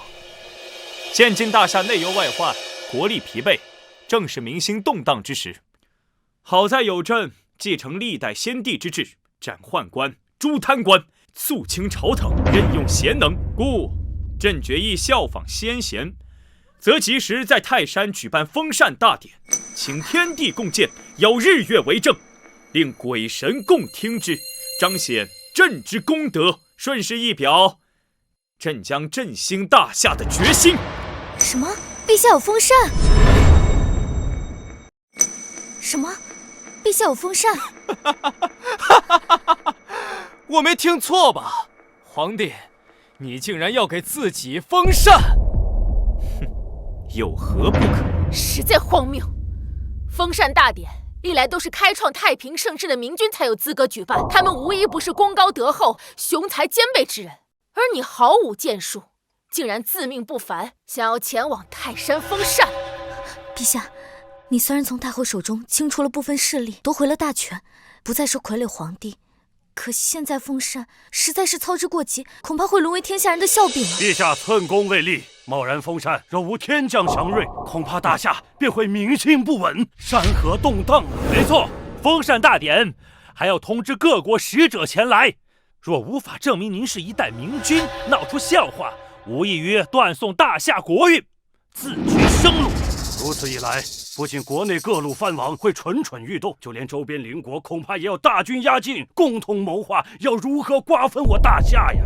现今大夏内忧外患，国力疲惫，正是民心动荡之时。好在有朕继承历代先帝之制，斩宦官、诛贪官，肃清朝堂，任用贤能，故朕决意效仿先贤，则及时在泰山举办封禅大典，请天地共鉴，邀日月为证，令鬼神共听之，彰显朕之功德。顺势一表，朕将振兴大夏的决心。什么？陛下有封禅？什么？陛下有封禅？我没听错吧？皇帝，你竟然要给自己封禅？哼，有何不可？实在荒谬！封禅大典历来都是开创太平盛世的明君才有资格举办，他们无一不是功高德厚、雄才兼备之人，而你毫无建树，竟然自命不凡，想要前往泰山封禅。陛下，你虽然从太后手中清除了部分势力，夺回了大权，不再是傀儡皇帝，可现在封禅实在是操之过急，恐怕会沦为天下人的笑柄了。陛下寸功未立，贸然封禅，若无天降祥瑞，恐怕大夏便会民心不稳，山河动荡。没错，封禅大典还要通知各国使者前来，若无法证明您是一代明君，闹出笑话，无异于断送大夏国运。自取生路。如此一来，不仅国内各路藩王会蠢蠢欲动，就连周边邻国恐怕也要大军压境，共同谋划要如何瓜分我大夏呀！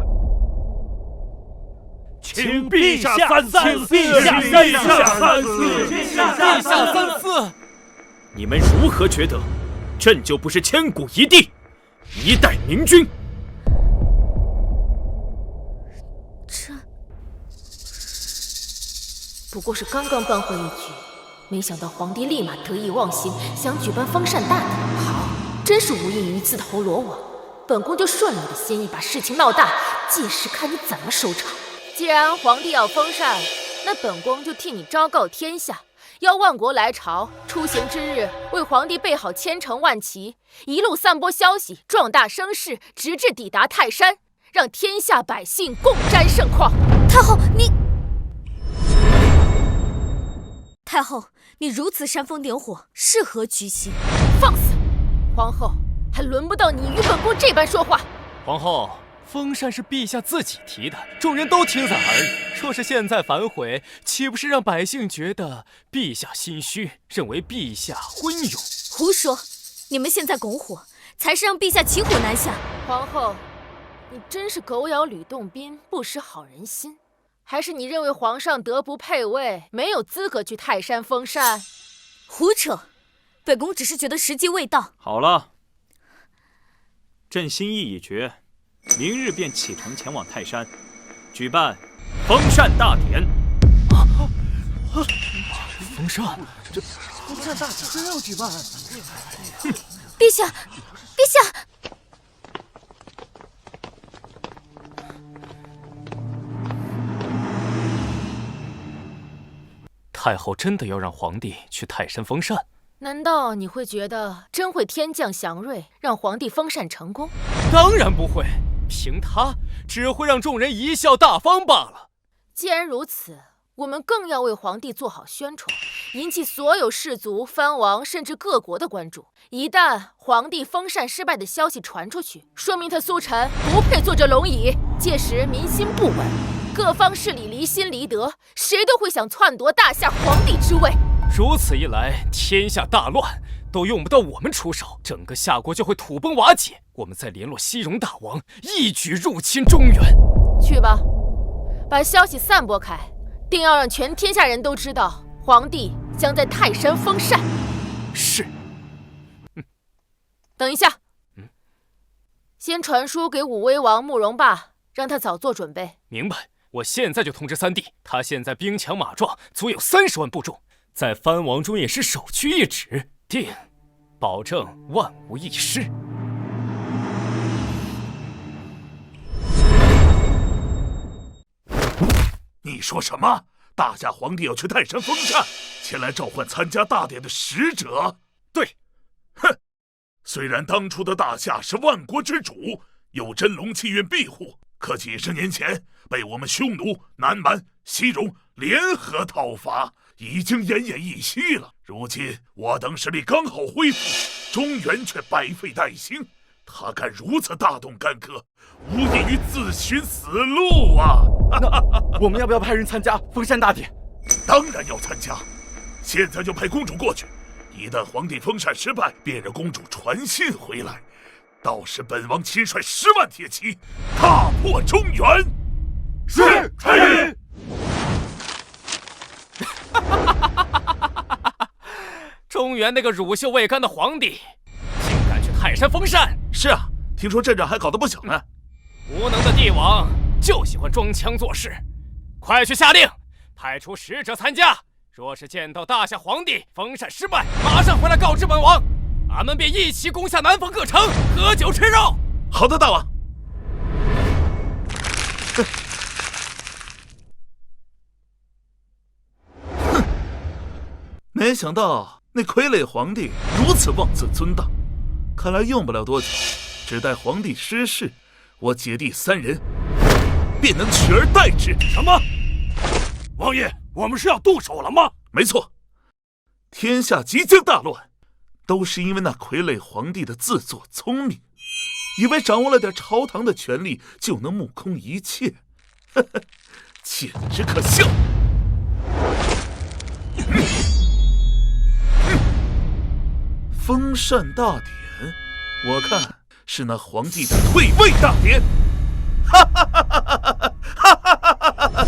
请陛下三思！陛下三思！陛下三思！你们如何觉得朕就不是千古一帝，一代明君？这不过是刚刚扳回一局，没想到皇帝立马得意忘形，想举办封禅大典。好，真是无异于自投罗网。本宫就顺路的先意把事情闹大，届时看你怎么收场。既然皇帝要封禅，那本宫就替你昭告天下，邀万国来朝，出行之日为皇帝备好千城万骑，一路散播消息，壮大声势，直至抵达泰山，让天下百姓共沾盛况。太后，太后，你如此煽风点火，是何居心？放肆！皇后，还轮不到你与本宫这般说话。皇后，封禅是陛下自己提的，众人都听在耳里。若是现在反悔，岂不是让百姓觉得陛下心虚，认为陛下昏庸？胡说！你们现在拱火，才是让陛下骑虎难下。皇后，你真是狗咬吕洞宾，不识好人心。还是你认为皇上德不配位，没有资格去泰山封禅？胡扯！本宫只是觉得时机未到。好了，朕心意已决，明日便启程前往泰山，举办封禅大典。封禅？这封禅大典真要举办？陛下，陛下！太后真的要让皇帝去泰山封禅？难道你会觉得真会天降祥瑞，让皇帝封禅成功？当然不会，凭他只会让众人贻笑大方罢了。既然如此，我们更要为皇帝做好宣传，引起所有士族、藩王甚至各国的关注。一旦皇帝封禅失败的消息传出去，说明他苏晨不配坐这龙椅，届时民心不稳，各方势力离心离德，谁都会想篡夺大夏皇帝之位。如此一来，天下大乱，都用不到我们出手，整个夏国就会土崩瓦解。我们再联络西戎大王，一举入侵中原。去吧，把消息散播开，定要让全天下人都知道，皇帝将在泰山封禅。是。等一下，先传书给武威王慕容霸，让他早做准备。明白，我现在就通知三弟，他现在兵强马壮，足有30万部众，在藩王中也是首屈一指。定，保证万无一失。你说什么？大夏皇帝要去泰山封禅，前来召唤参加大典的使者？对，哼！虽然当初的大夏是万国之主，有真龙气运庇护，可几十年前被我们匈奴、南蛮、西戎联合讨伐，已经奄奄一息了。如今我等实力刚好恢复，中原却百废待兴，他敢如此大动干戈，无异于自寻死路啊！那我们要不要派人参加封禅大典？当然要参加，现在就派公主过去。一旦皇帝封禅失败，便让公主传信回来，到时本王亲率10万铁骑，大破中原。是，传旨。中原那个乳臭未干的皇帝，竟敢去泰山封禅！是啊，听说阵仗还搞得不小呢。无能的帝王就喜欢装腔作势，快去下令，派出使者参加。若是见到大夏皇帝封禅失败，马上回来告知本王，俺们便一起攻下南方各城，喝酒吃肉。好的，大王。哼，没想到那傀儡皇帝如此妄自尊大，看来用不了多久，只待皇帝失势，我姐弟3人便能取而代之。什么？王爷，我们是要动手了吗？没错，天下即将大乱，都是因为那傀儡皇帝的自作聪明，以为掌握了点朝堂的权力就能目空一切，呵呵，简直可笑。善大典，我看是那皇帝的退位大典。哈哈哈哈哈哈哈哈！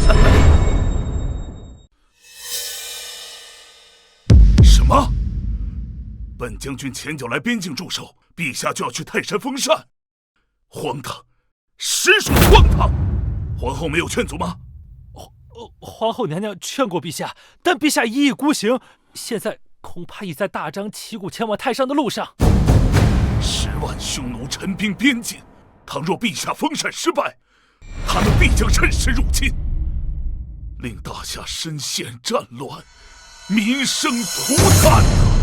什么？本将军前脚来边境驻守，陛下就要去泰山封禅，荒唐，实属荒唐！皇后没有劝阻吗？皇后娘娘劝过陛下，但陛下一意孤行，现在恐怕已在大张旗鼓前往泰山的路上。10万匈奴陈兵边境，倘若陛下封禅失败，他们必将趁势入侵，令大夏深陷战乱，民生涂炭啊！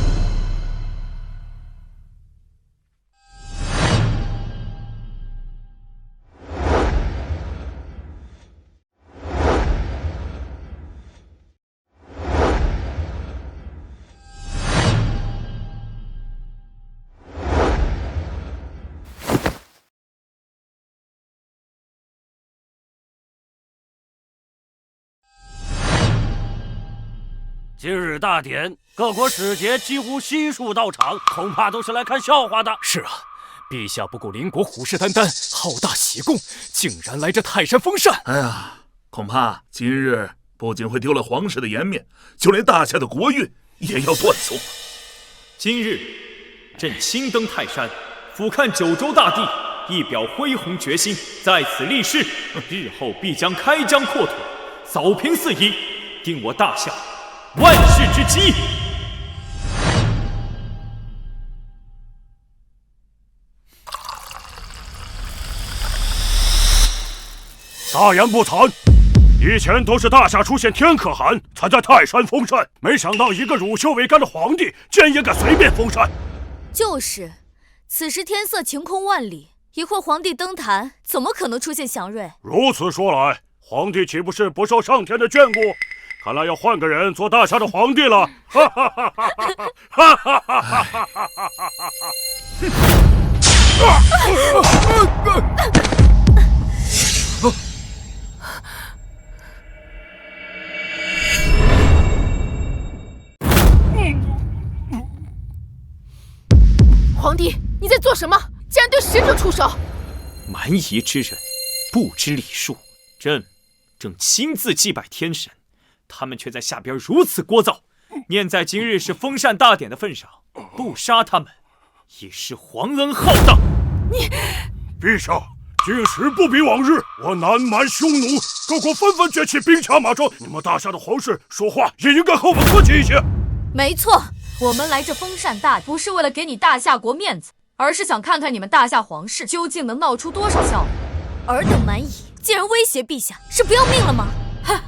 今日大典，各国使节几乎悉数到场，恐怕都是来看笑话的。是啊，陛下不顾邻国虎视眈眈，好大喜功，竟然来这泰山封禅。哎呀，恐怕今日不仅会丢了皇室的颜面，就连大夏的国运也要断送。今日朕亲登泰山，俯瞰九州大地，一表恢宏决心，在此立誓，日后必将开疆扩土，扫平四夷，定我大夏万世之基。大言不惭！以前都是大夏出现天可汗才在泰山封禅，没想到一个乳臭未干的皇帝竟然也敢随便封禅。就是，此时天色晴空万里，一会儿皇帝登坛，怎么可能出现祥瑞？如此说来，皇帝岂不是不受上天的眷顾？看来要换个人做大夏的皇帝了！哈哈哈哈哈哈哈哈哈哈！皇帝，你在做什么？竟然对使者出手！蛮夷之人，不知礼数。朕正亲自祭拜天神，他们却在下边如此聒噪。念在今日是封禅大典的份上，不杀他们，已是皇恩浩荡。你，陛下，今时不比往日，我南蛮匈奴，各国纷纷崛起，兵强马壮。你们大夏的皇室说话也应该和我们客气一些。没错，我们来这封禅大典，不是为了给你大夏国面子，而是想看看你们大夏皇室究竟能闹出多少笑话。尔等蛮夷竟然威胁陛下，是不要命了吗？哼！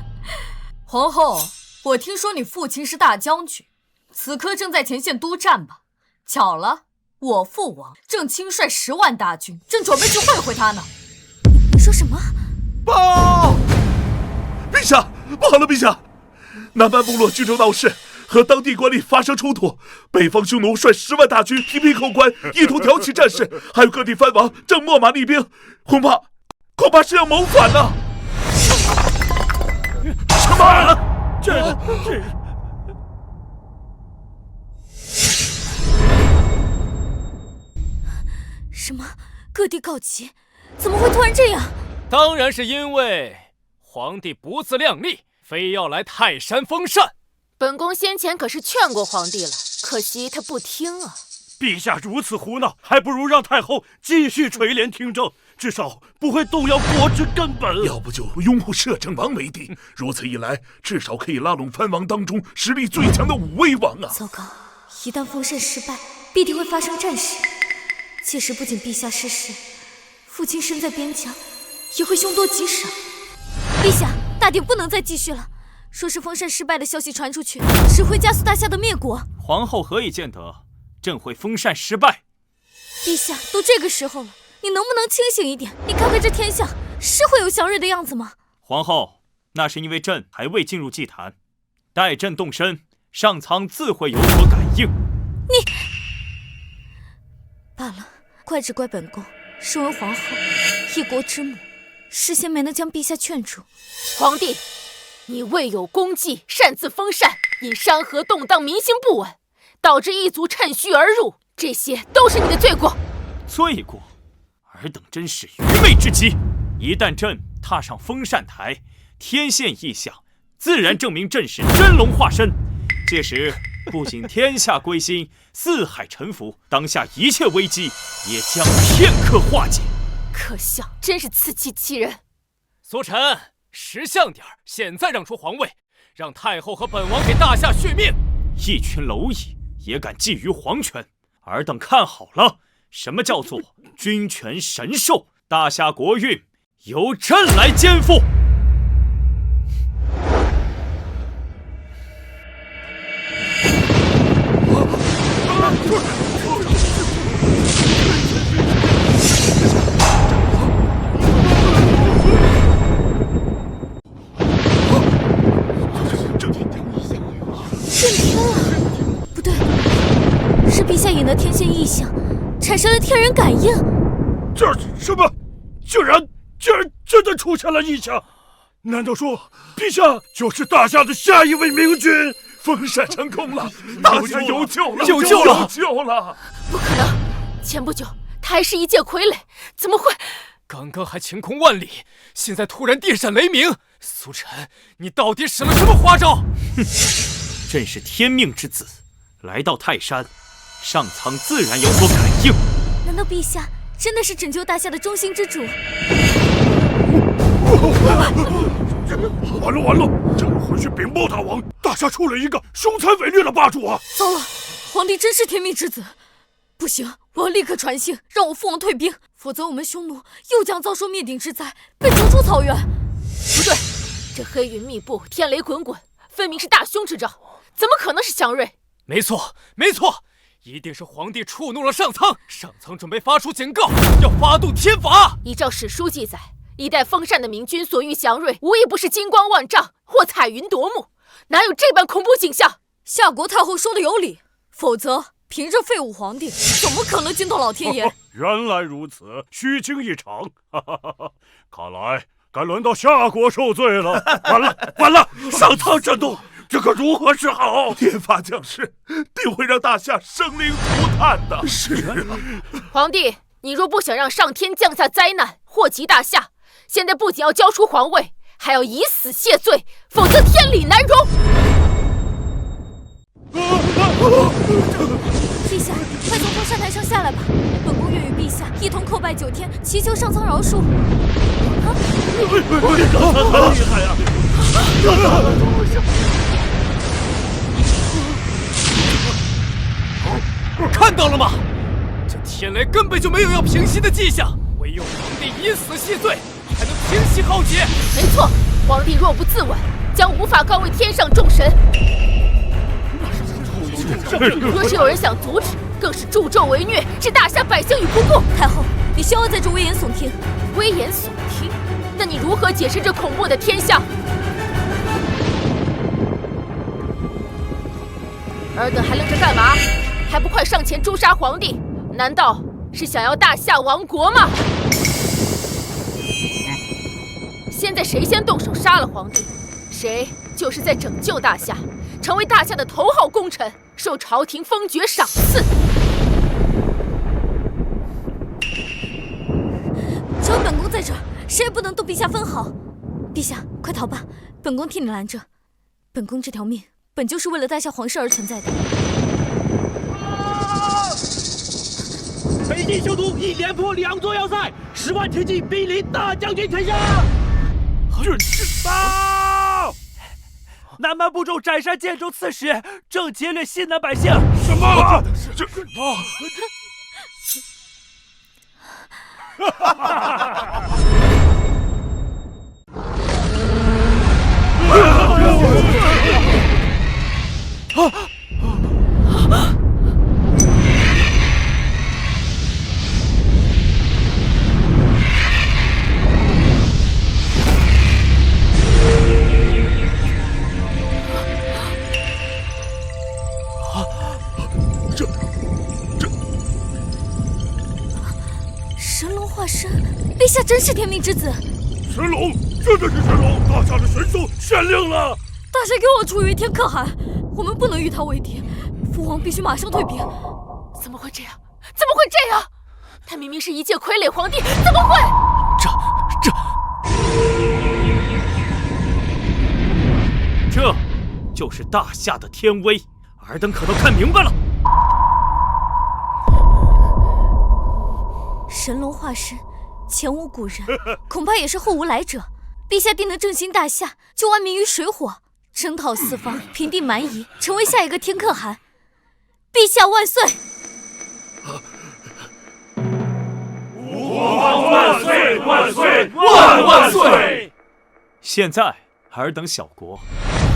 皇后，我听说你父亲是大将军，此刻正在前线督战吧？巧了，我父王正亲率10万大军，正准备去会会他呢。你说什么？报！陛下，不好了，陛下！南蛮部落聚众闹事，和当地官吏发生冲突，北方匈奴率10万大军提兵扣关，意图挑起战事，还有各地藩王正秣马厉兵，恐怕是要谋反呢。什么？这什么？各地告急，怎么会突然这样？当然是因为皇帝不自量力，非要来泰山封禅。本宫先前可是劝过皇帝了，可惜他不听啊。陛下如此胡闹，还不如让太后继续垂帘听政，至少不会动摇国之根本。要不就拥护摄政王为帝，如此一来，至少可以拉拢藩王当中实力最强的5威王啊！糟糕，一旦封禅失败，必定会发生战事。届时不仅陛下失势，父亲身在边疆，也会凶多吉少。陛下，大典不能再继续了。说是封禅失败的消息传出去，只会加速大夏的灭国。皇后何以见得朕会封禅失败？陛下，都这个时候了，你能不能清醒一点？你看看这天象，是会有祥瑞的样子吗？皇后，那是因为朕还未进入祭坛，待朕动身，上苍自会有所感应。你罢了，怪只怪本宫身为皇后，一国之母，事先没能将陛下劝住。皇帝，你未有功绩，擅自封禅，因山河动荡，民心不稳，导致异族趁虚而入，这些都是你的罪过。罪过？尔等真是愚昧至极！一旦朕踏上封禅台，天现异象，自然证明朕是真龙化身。届时不仅天下归心，四海臣服，当下一切危机也将片刻化解。可笑，真是自欺欺人！苏晨，识相点儿，现在让出皇位，让太后和本王给大夏续命。一群蝼蚁也敢觊觎皇权，尔等看好了，什么叫做君权神授？大夏国运由朕来肩负。震天了！不对，是陛下引的天现异象，产生了天人感应。这什么？竟然真的出现了异象？难道说陛下就是大夏的下一位明君？封禅成功了，大夏有救了！有救了！有救了！不可能！前不久他还是一介傀儡，怎么会？刚刚还晴空万里，现在突然电闪雷鸣。苏晨，你到底使了什么花招？哼！朕是天命之子，来到泰山，上苍自然有所感应。难道陛下真的是拯救大夏的中心之主？完了！朕回去禀报大王，大夏出了一个凶残伪劣的霸主啊！糟了，皇帝真是天命之子！不行，我要立刻传信，让我父王退兵，否则我们匈奴又将遭受灭顶之灾，被逐出草原。不对，这黑云密布，天雷滚滚，分明是大凶之兆，怎么可能是祥瑞？没错，一定是皇帝触怒了上苍，上苍准备发出警告，要发动天罚。依照史书记载，一代封禅的明君所遇祥瑞，无一不是金光万丈或彩云夺目，哪有这般恐怖景象？夏国太后说的有理，否则凭着废物皇帝，怎么可能惊动老天爷？原来如此，虚惊一场。看来该轮到夏国受罪了。完了！上苍震怒，这可如何是好？天罚降世，定会让大夏生灵涂炭的。是啊，皇帝，你若不想让上天降下灾难，祸及大夏，现在不仅要交出皇位，还要以死谢罪，否则天理难容。陛下，快从封禅台上下来吧！本宫愿与陛下一同叩拜9天，祈求上苍饶恕。很厉害呀！看到了吗？这天雷根本就没有要平息的迹象，唯有皇帝以死谢罪，才能平息浩劫。没错，皇帝若不自刎，将无法告慰天上众神。若是有人想阻止，更是助纣为虐，置大夏百姓于不顾。太后，你休要在这危言耸听。危言耸听？那你如何解释这恐怖的天象？尔等还愣着干嘛？还不快上前诛杀皇帝！难道是想要大夏亡国吗？现在谁先动手杀了皇帝，谁就是在拯救大夏，成为大夏的头号功臣，受朝廷封爵赏赐。只有本宫在这儿，谁也不能动陛下分毫。陛下，快逃吧，本宫替你拦着。本宫这条命本就是为了大夏皇室而存在的。北境匈奴已连破2座要塞，10万铁骑兵临大将军城下。报！南蛮部众斩杀建州刺史，正劫掠西南百姓。什么？这神龙化身，陛下真是天命之子。神龙，真的是神龙！大夏的神兽显灵了！大夏给我出于天可汗，我们不能与他为敌，父皇必须马上退兵。怎么会这样？怎么会这样？他明明是一介傀儡皇帝，怎么会？这就是大夏的天威，尔等可都看明白了。神龙化身，前无古人，恐怕也是后无来者。陛下定能振兴大夏，救万民于水火，征讨四方，平定蛮夷，成为下一个天可汗。陛下万岁！吾皇万岁万岁万万岁！现在尔等小国，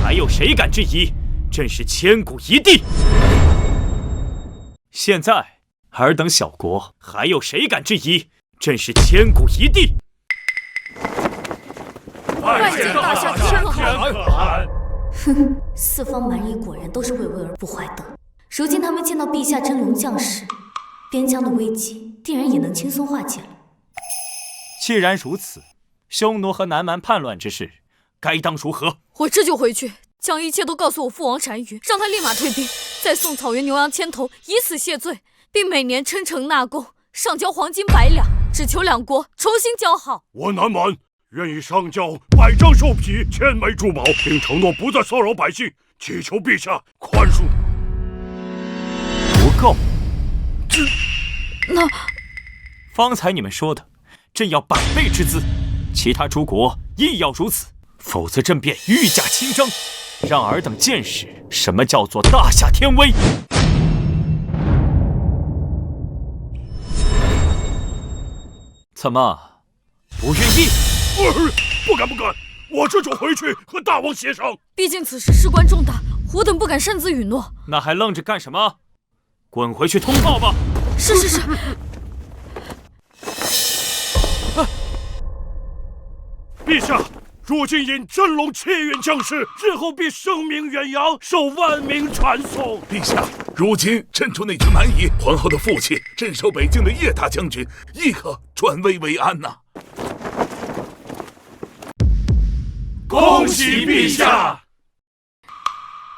还有谁敢质疑朕是千古一帝？现在尔等小国，还有谁敢质疑朕是千古一帝？拜见大夏天可汗！哼，四方蛮夷果然都是畏威而不怀德。如今他们见到陛下真龙降世，边疆的危机定然也能轻松化解了。既然如此，匈奴和南蛮叛乱之事，该当如何？我这就回去，将一切都告诉我父王单于，让他立马退兵，再送草原牛羊千头，以此谢罪，并每年称臣纳贡，上交黄金100两，只求两国重新交好。我南蛮愿意上交100张兽皮、1000枚珠宝，并承诺不再骚扰百姓，祈求陛下宽恕。不够。那方才你们说的，朕要100倍之资，其他诸国亦要如此，否则朕便御驾亲征，让尔等见识什么叫做大夏天威。怎么，不愿意？不敢不敢，我这就回去和大王协商。毕竟此事事关重大，我等不敢擅自允诺。那还愣着干什么？滚回去通报吧！是。陛下，如今因真龙气运降世，日后必声名远扬，受万民传颂。陛下，如今镇住那群蛮夷，皇后的父亲镇守北境的叶大将军亦可转危为安呐。恭喜陛下！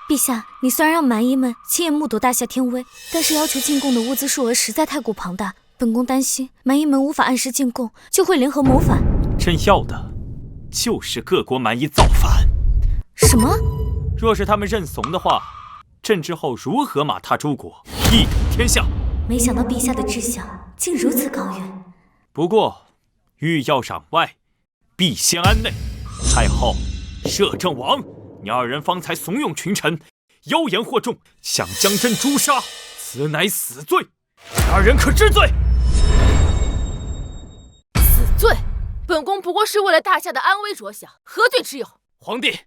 陛下，你虽然让蛮夷们亲眼目睹大夏天威，但是要求进贡的物资数额实在太过庞大，本宫担心蛮夷们无法按时进贡，就会联合谋反。朕要的就是各国蛮夷造反。什么？若是他们认怂的话，朕之后如何马踏诸国，一统天下？没想到陛下的志向竟如此高远。不过，欲要攘外，必先安内。太后、摄政王，你二人方才怂恿群臣，妖言惑众，想将朕诛杀，此乃死罪，二人可知罪？死罪？本宫不过是为了大夏的安危着想，何罪之有？皇帝，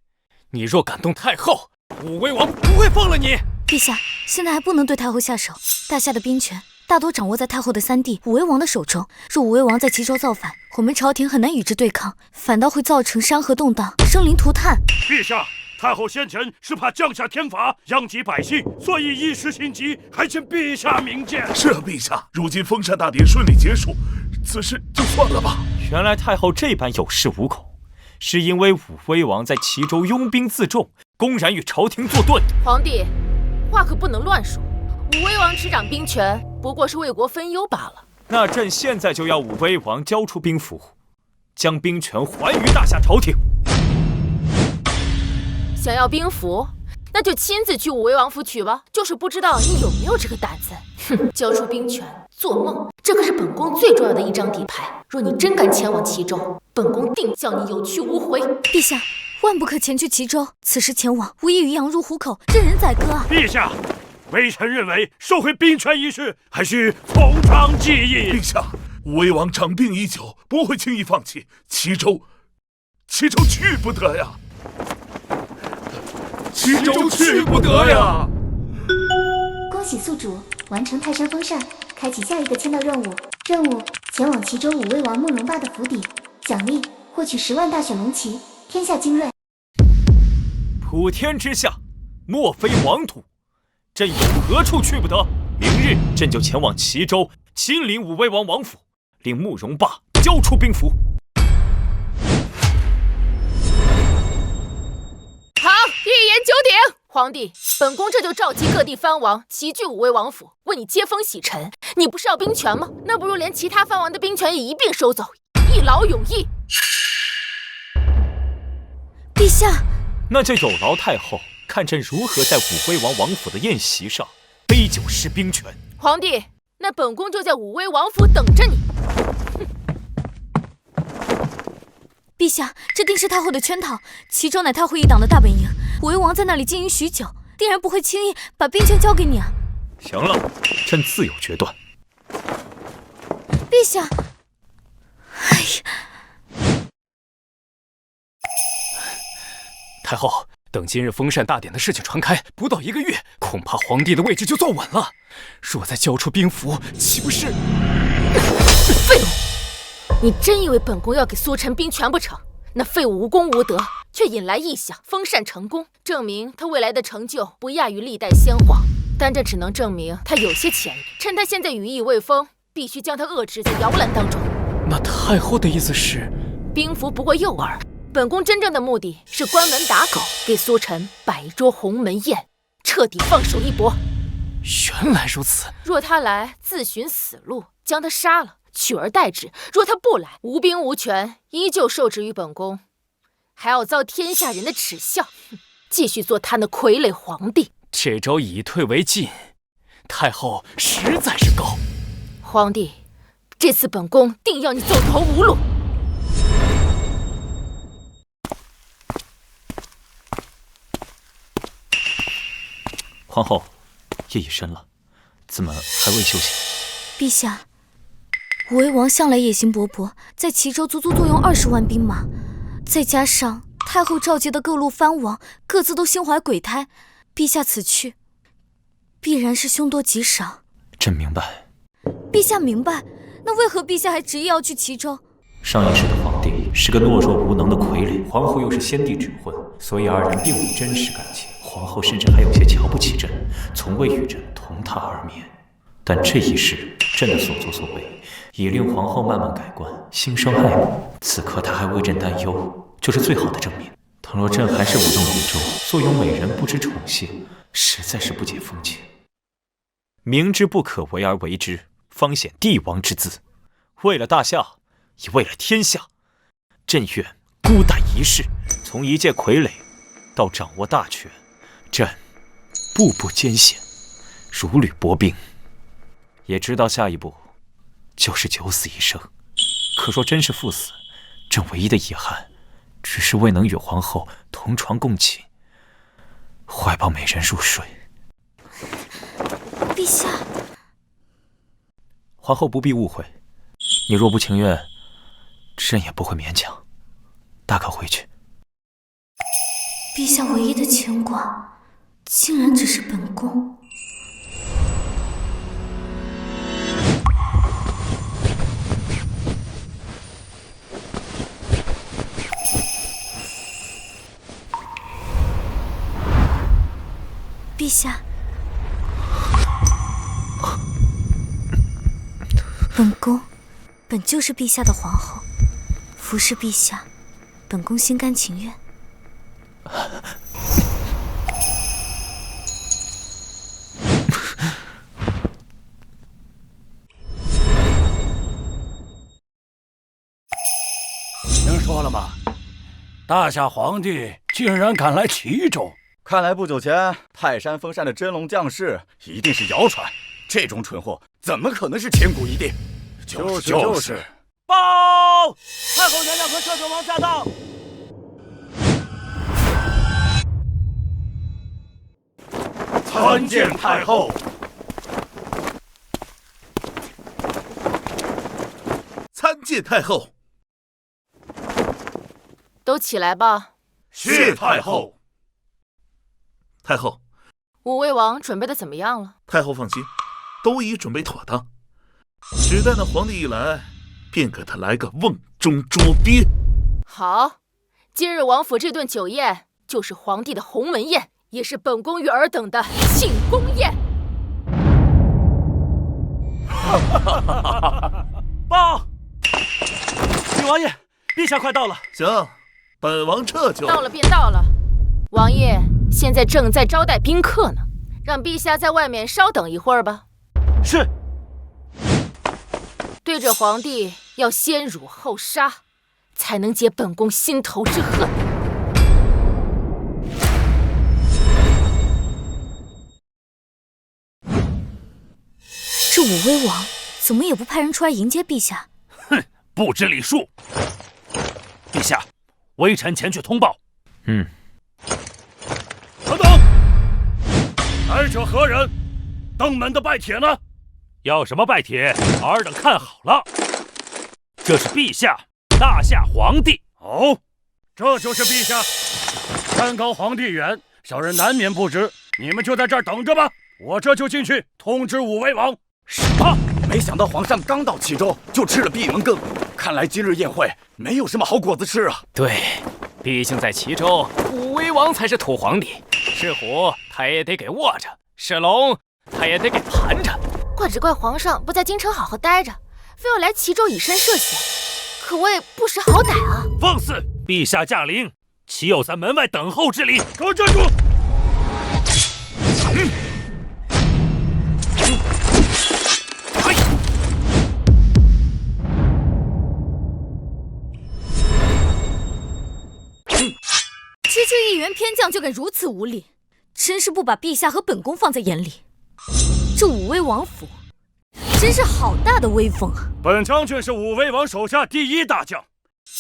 你若敢动太后，武威王不会放了你。陛下，现在还不能对太后下手，大夏的兵权大多掌握在太后的三弟武威王的手中。若武威王在齐州造反，我们朝廷很难与之对抗，反倒会造成山河动荡，生灵涂炭。陛下，太后先前是怕降下天罚，殃及百姓，所以一时心急，还请陛下明鉴。是啊，陛下，如今封禅大典顺利结束，此事就算了吧。原来太后这般有恃无恐，是因为武威王在齐州拥兵自重，公然与朝廷作对。皇帝，话可不能乱说。武威王执掌兵权，不过是为国分忧罢了。那朕现在就要武威王交出兵符，将兵权还于大夏朝廷。想要兵符，那就亲自去武威王府取吧。就是不知道你有没有这个胆子。哼，交出兵权，做梦！这可是本宫最重要的一张底牌。若你真敢前往齐州，本宫定叫你有去无回。陛下，万不可前去齐州，此时前往，无异于羊入虎口，任人宰割啊！陛下，微臣认为收回兵权一事，还需从长计议。陛下，武威王长病已久，不会轻易放弃。齐州去不得呀！齐州去不得呀！恭喜宿主完成泰山封禅，开启下一个签到任务。任务：前往齐州武威王慕容霸的府邸，奖励：获取10万大选龙旗，天下精锐。普天之下，莫非王土，朕有何处去不得？明日朕就前往齐州，亲临武威王王府，令慕容霸交出兵符。好，一言九鼎。皇帝，本宫这就召集各地藩王齐聚武威王府，为你接风洗尘。你不是要兵权吗？那不如连其他藩王的兵权也一并收走，一劳永逸。陛下，那就有劳太后看朕如何在武威王王府的宴席上杯酒释兵权。皇帝，那本宫就在武威王府等着你。陛下，这定是太后的圈套。齐州乃太后一党的大本营，武威王在那里经营许久，定然不会轻易把兵权交给你啊。行了，朕自有决断。陛下，哎呀，太后，等今日封禅大典的事情传开，不到1个月，恐怕皇帝的位置就坐稳了。若再交出兵符，岂不是……废物！你真以为本宫要给苏晨兵权不成？那废物无功无德，却引来异象，封禅成功，证明他未来的成就不亚于历代先皇。但这只能证明他有些潜力。趁他现在羽翼未丰，必须将他遏制在摇篮当中。那太后的意思是，兵符不过诱饵，本宫真正的目的是关门打狗，给苏晨摆桌鸿门宴，彻底放手一搏。原来如此。若他来，自寻死路，将他杀了，取而代之；若他不来，无兵无权，依旧受制于本宫，还要遭天下人的耻笑，继续做他那傀儡皇帝。这招以退为进，太后实在是高。皇帝，这次本宫定要你走投无路。皇后，夜已深了，怎么还未休息？陛下，武威王向来野心勃勃，在齐州足足坐拥20万兵马，再加上太后召集的各路藩王各自都心怀鬼胎，陛下此去必然是凶多吉少。朕明白。陛下明白，那为何陛下还执意要去齐州？上一世的皇帝是个懦弱无能的傀儡，皇后又是先帝指婚，所以二人并无真实感情。皇后甚至还有些瞧不起朕，从未与朕同榻而眠。但这一世，朕的所作所为已令皇后慢慢改观，心生爱慕。此刻她还为朕担忧，就是最好的证明。倘若朕还是无动于衷，坐拥美人不知宠幸，实在是不解风情。明知不可为而为之，方显帝王之姿。为了大夏，也为了天下，朕愿孤胆一试，从一介傀儡到掌握大权，朕步步艰险，如履薄冰。也知道下一步就是九死一生。可若真是赴死，朕唯一的遗憾，只是未能与皇后同床共寝，怀抱美人入睡。陛下，皇后不必误会，你若不情愿，朕也不会勉强，大可回去。陛下唯一的牵挂，竟然只是本宫。陛下，本宫本就是陛下的皇后，服侍陛下，本宫心甘情愿。听说了吗？大夏皇帝竟然敢来齐州！看来不久前泰山封禅的真龙降世一定是谣传，这种蠢货怎么可能是千古一帝？就是。报！太后娘娘和摄政王驾到！参见太后。参见太后。都起来吧。谢太后。太后，武威王准备的怎么样了？太后放心，都已准备妥当，只待那皇帝一来，便给他来个瓮中捉鳖。好，今日王府这顿酒宴就是皇帝的鸿门宴，也是本宫与尔等的庆功宴。报！女王爷，陛下快到了。行，本王撤就。到了便到了，王爷。现在正在招待宾客呢，让陛下在外面稍等一会儿吧。是。对着皇帝要先辱后杀，才能解本宫心头之恨。这武威王怎么也不派人出来迎接陛下？哼，不知礼数。陛下，微臣前去通报。等等，来者何人？登门的拜帖呢？要什么拜帖？尔等看好了，这是陛下，大夏皇帝。哦，这就是陛下。山高皇帝远，小人难免不知，你们就在这儿等着吧，我这就进去通知武威王。什么？没想到皇上刚到齐州就吃了闭门羹，看来今日宴会没有什么好果子吃啊。对，毕竟在齐州，武威王才是土皇帝，是虎他也得给握着，是龙他也得给盘着。怪只怪皇上不在京城好好待着，非要来齐州以身涉险，可谓不识好歹啊！放肆！陛下驾临，岂有在门外等候之理？给我站住！区区一员偏将就敢如此无礼，真是不把陛下和本宫放在眼里。这武威王府真是好大的威风啊！本将军是武威王手下第一大将，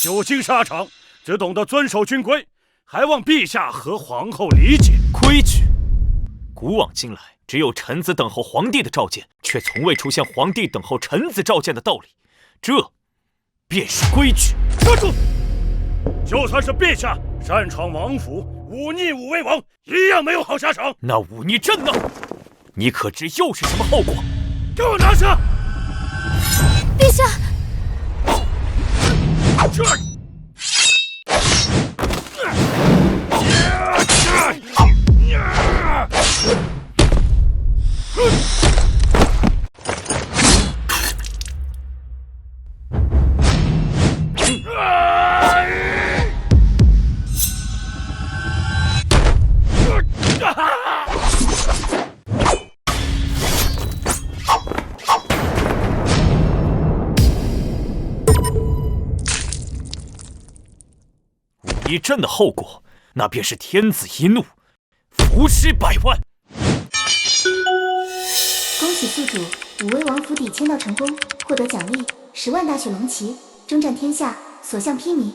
久经沙场，只懂得遵守军规，还望陛下和皇后理解规矩。古往今来，只有臣子等候皇帝的召见，却从未出现皇帝等候臣子召见的道理，这便是规矩。站住！就算是陛下擅闯王府，忤逆武威王，一样没有好下场。那忤逆朕呢？你可知又是什么后果？给我拿下！陛下！以朕的后果，那便是天子一怒，伏尸100万。恭喜宿主武威王府邸签到成功，获得奖励10万大雪龙旗，征战天下，所向披靡。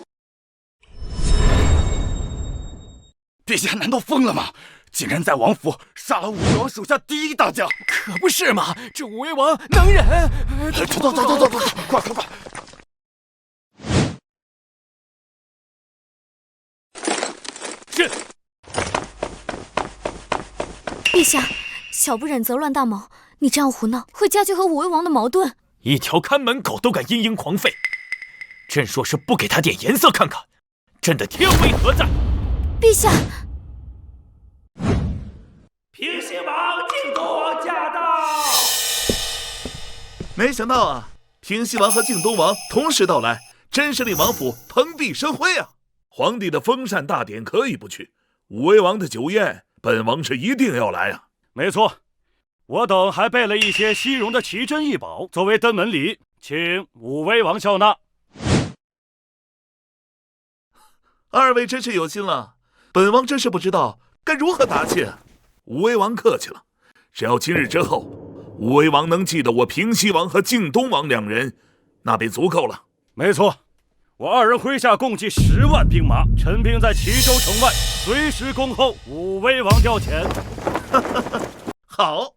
陛下难道疯了吗？竟然在王府杀了武威王手下第一大将！可不是嘛，这武威王能忍？走，快！是。陛下，小不忍则乱大谋，你这样胡闹会加剧和武威王的矛盾。一条看门狗都敢嘤嘤狂吠，朕若是不给他点颜色看看，朕的天威何在？陛下，平西王、靖东王驾到！没想到啊，平西王和靖东王同时到来，真是令王府蓬荜生辉啊！皇帝的封禅大典可以不去，武威王的酒宴，本王是一定要来啊！没错，我等还备了一些西戎的奇珍异宝作为登门礼，请武威王笑纳。二位真是有心了，本王真是不知道该如何答谢。武威王客气了，只要今日之后，武威王能记得我平西王和靖东王2人，那便足够了。没错，我2人麾下共计10万兵马，陈兵在齐州城外，随时恭候武威王调遣。好，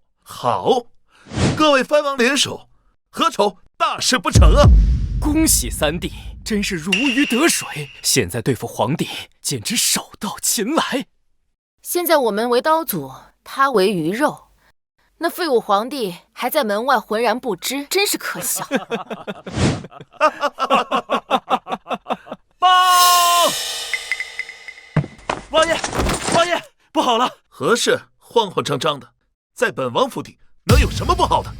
各位藩王联手，何愁大事不成啊！恭喜三弟，真是如鱼得水，现在对付皇帝简直手到擒来。现在我们为刀俎，他为鱼肉，那废物皇帝还在门外浑然不知，真是可笑。报！王爷，不好了！何事慌慌张张的？在本王府邸能有什么不好的？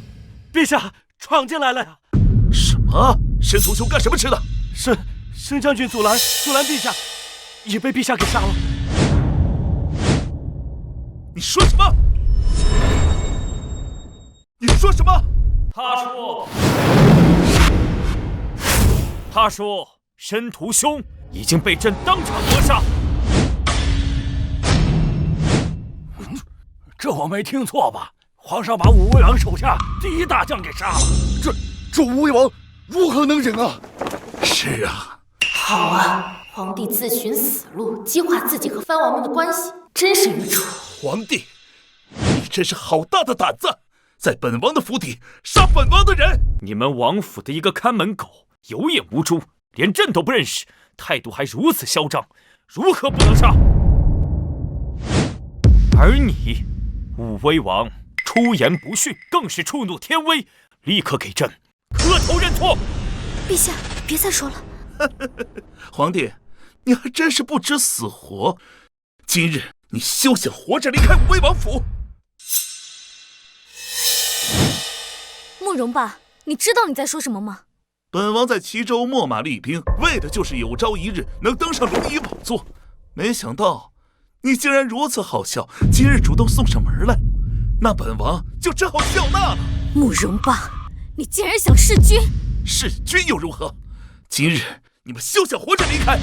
陛下闯进来了呀！什么？申屠兄干什么吃的？申将军阻拦陛下，也被陛下给杀了。你说什么？你说什么？他说申屠兄已经被朕当场抹杀。这我没听错吧？皇上把武威王手下第一大将给杀了，这武威王如何能忍啊？是啊，好啊，皇帝自寻死路，激化自己和藩王们的关系，真是愚蠢。皇帝，你真是好大的胆子，在本王的府邸杀本王的人！你们王府的一个看门狗，有眼无珠，连朕都不认识，态度还如此嚣张，如何不能杀？而你，武威王出言不逊，更是触怒天威，立刻给朕磕头认错。陛下，别再说了。皇帝，你还真是不知死活！今日你休想活着离开武威王府！慕容爸，你知道你在说什么吗？本王在齐州秣马厉兵，为的就是有朝一日能登上龙椅宝座。没想到你竟然如此好笑，今日主动送上门来，那本王就只好笑纳了。慕容爸，你竟然想弑君！弑君又如何？今日你们休想活着离开！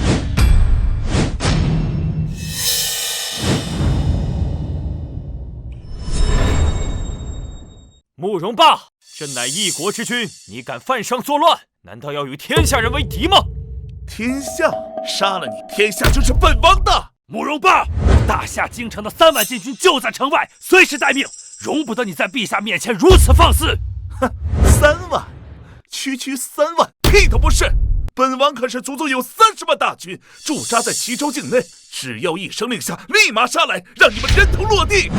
慕容霸，朕乃一国之君，你敢犯上作乱，难道要与天下人为敌吗？天下杀了你，天下就是本王的。慕容霸，大夏京城的3万禁军就在城外，随时待命，容不得你在陛下面前如此放肆。哼，3万，区3万，屁都不是。本王可是足足有30万大军驻扎在齐州境内，只要一声令下，立马杀来，让你们人头落地。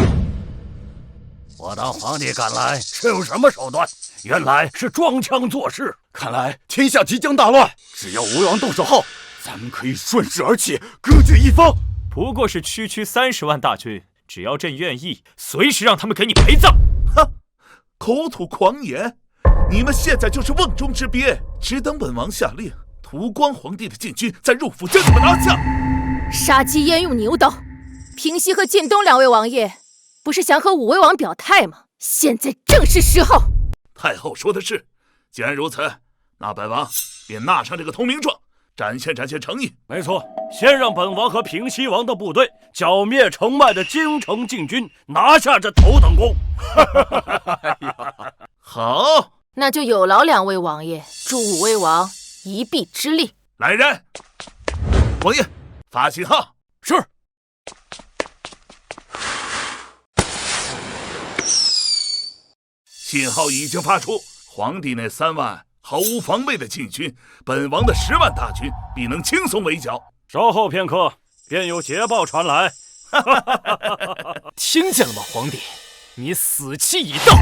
我当皇帝赶来是有什么手段？原来是装腔作势。看来天下即将大乱，只要武威王动手后，咱们可以顺势而起，割据一方。不过是区30万大军，只要朕愿意，随时让他们给你陪葬。哼，口吐狂言！你们现在就是瓮中之鳖，只等本王下令，屠光皇帝的禁军再入府将你们拿下。杀鸡焉用牛刀？平西和晋东2位王爷不是想和武威王表态吗？现在正是时候。太后说的是，既然如此，那本王便纳上这个投名状，展现诚意。没错，先让本王和平西王的部队剿灭城外的京城禁军，拿下这头等功。好，那就有劳2位王爷助武威王一臂之力。来人，王爷发信号。是。信号已经发出，皇帝那3万毫无防备的禁军，本王的10万大军必能轻松围剿。稍后片刻，便有捷报传来。听见了吗，皇帝？你死期已到。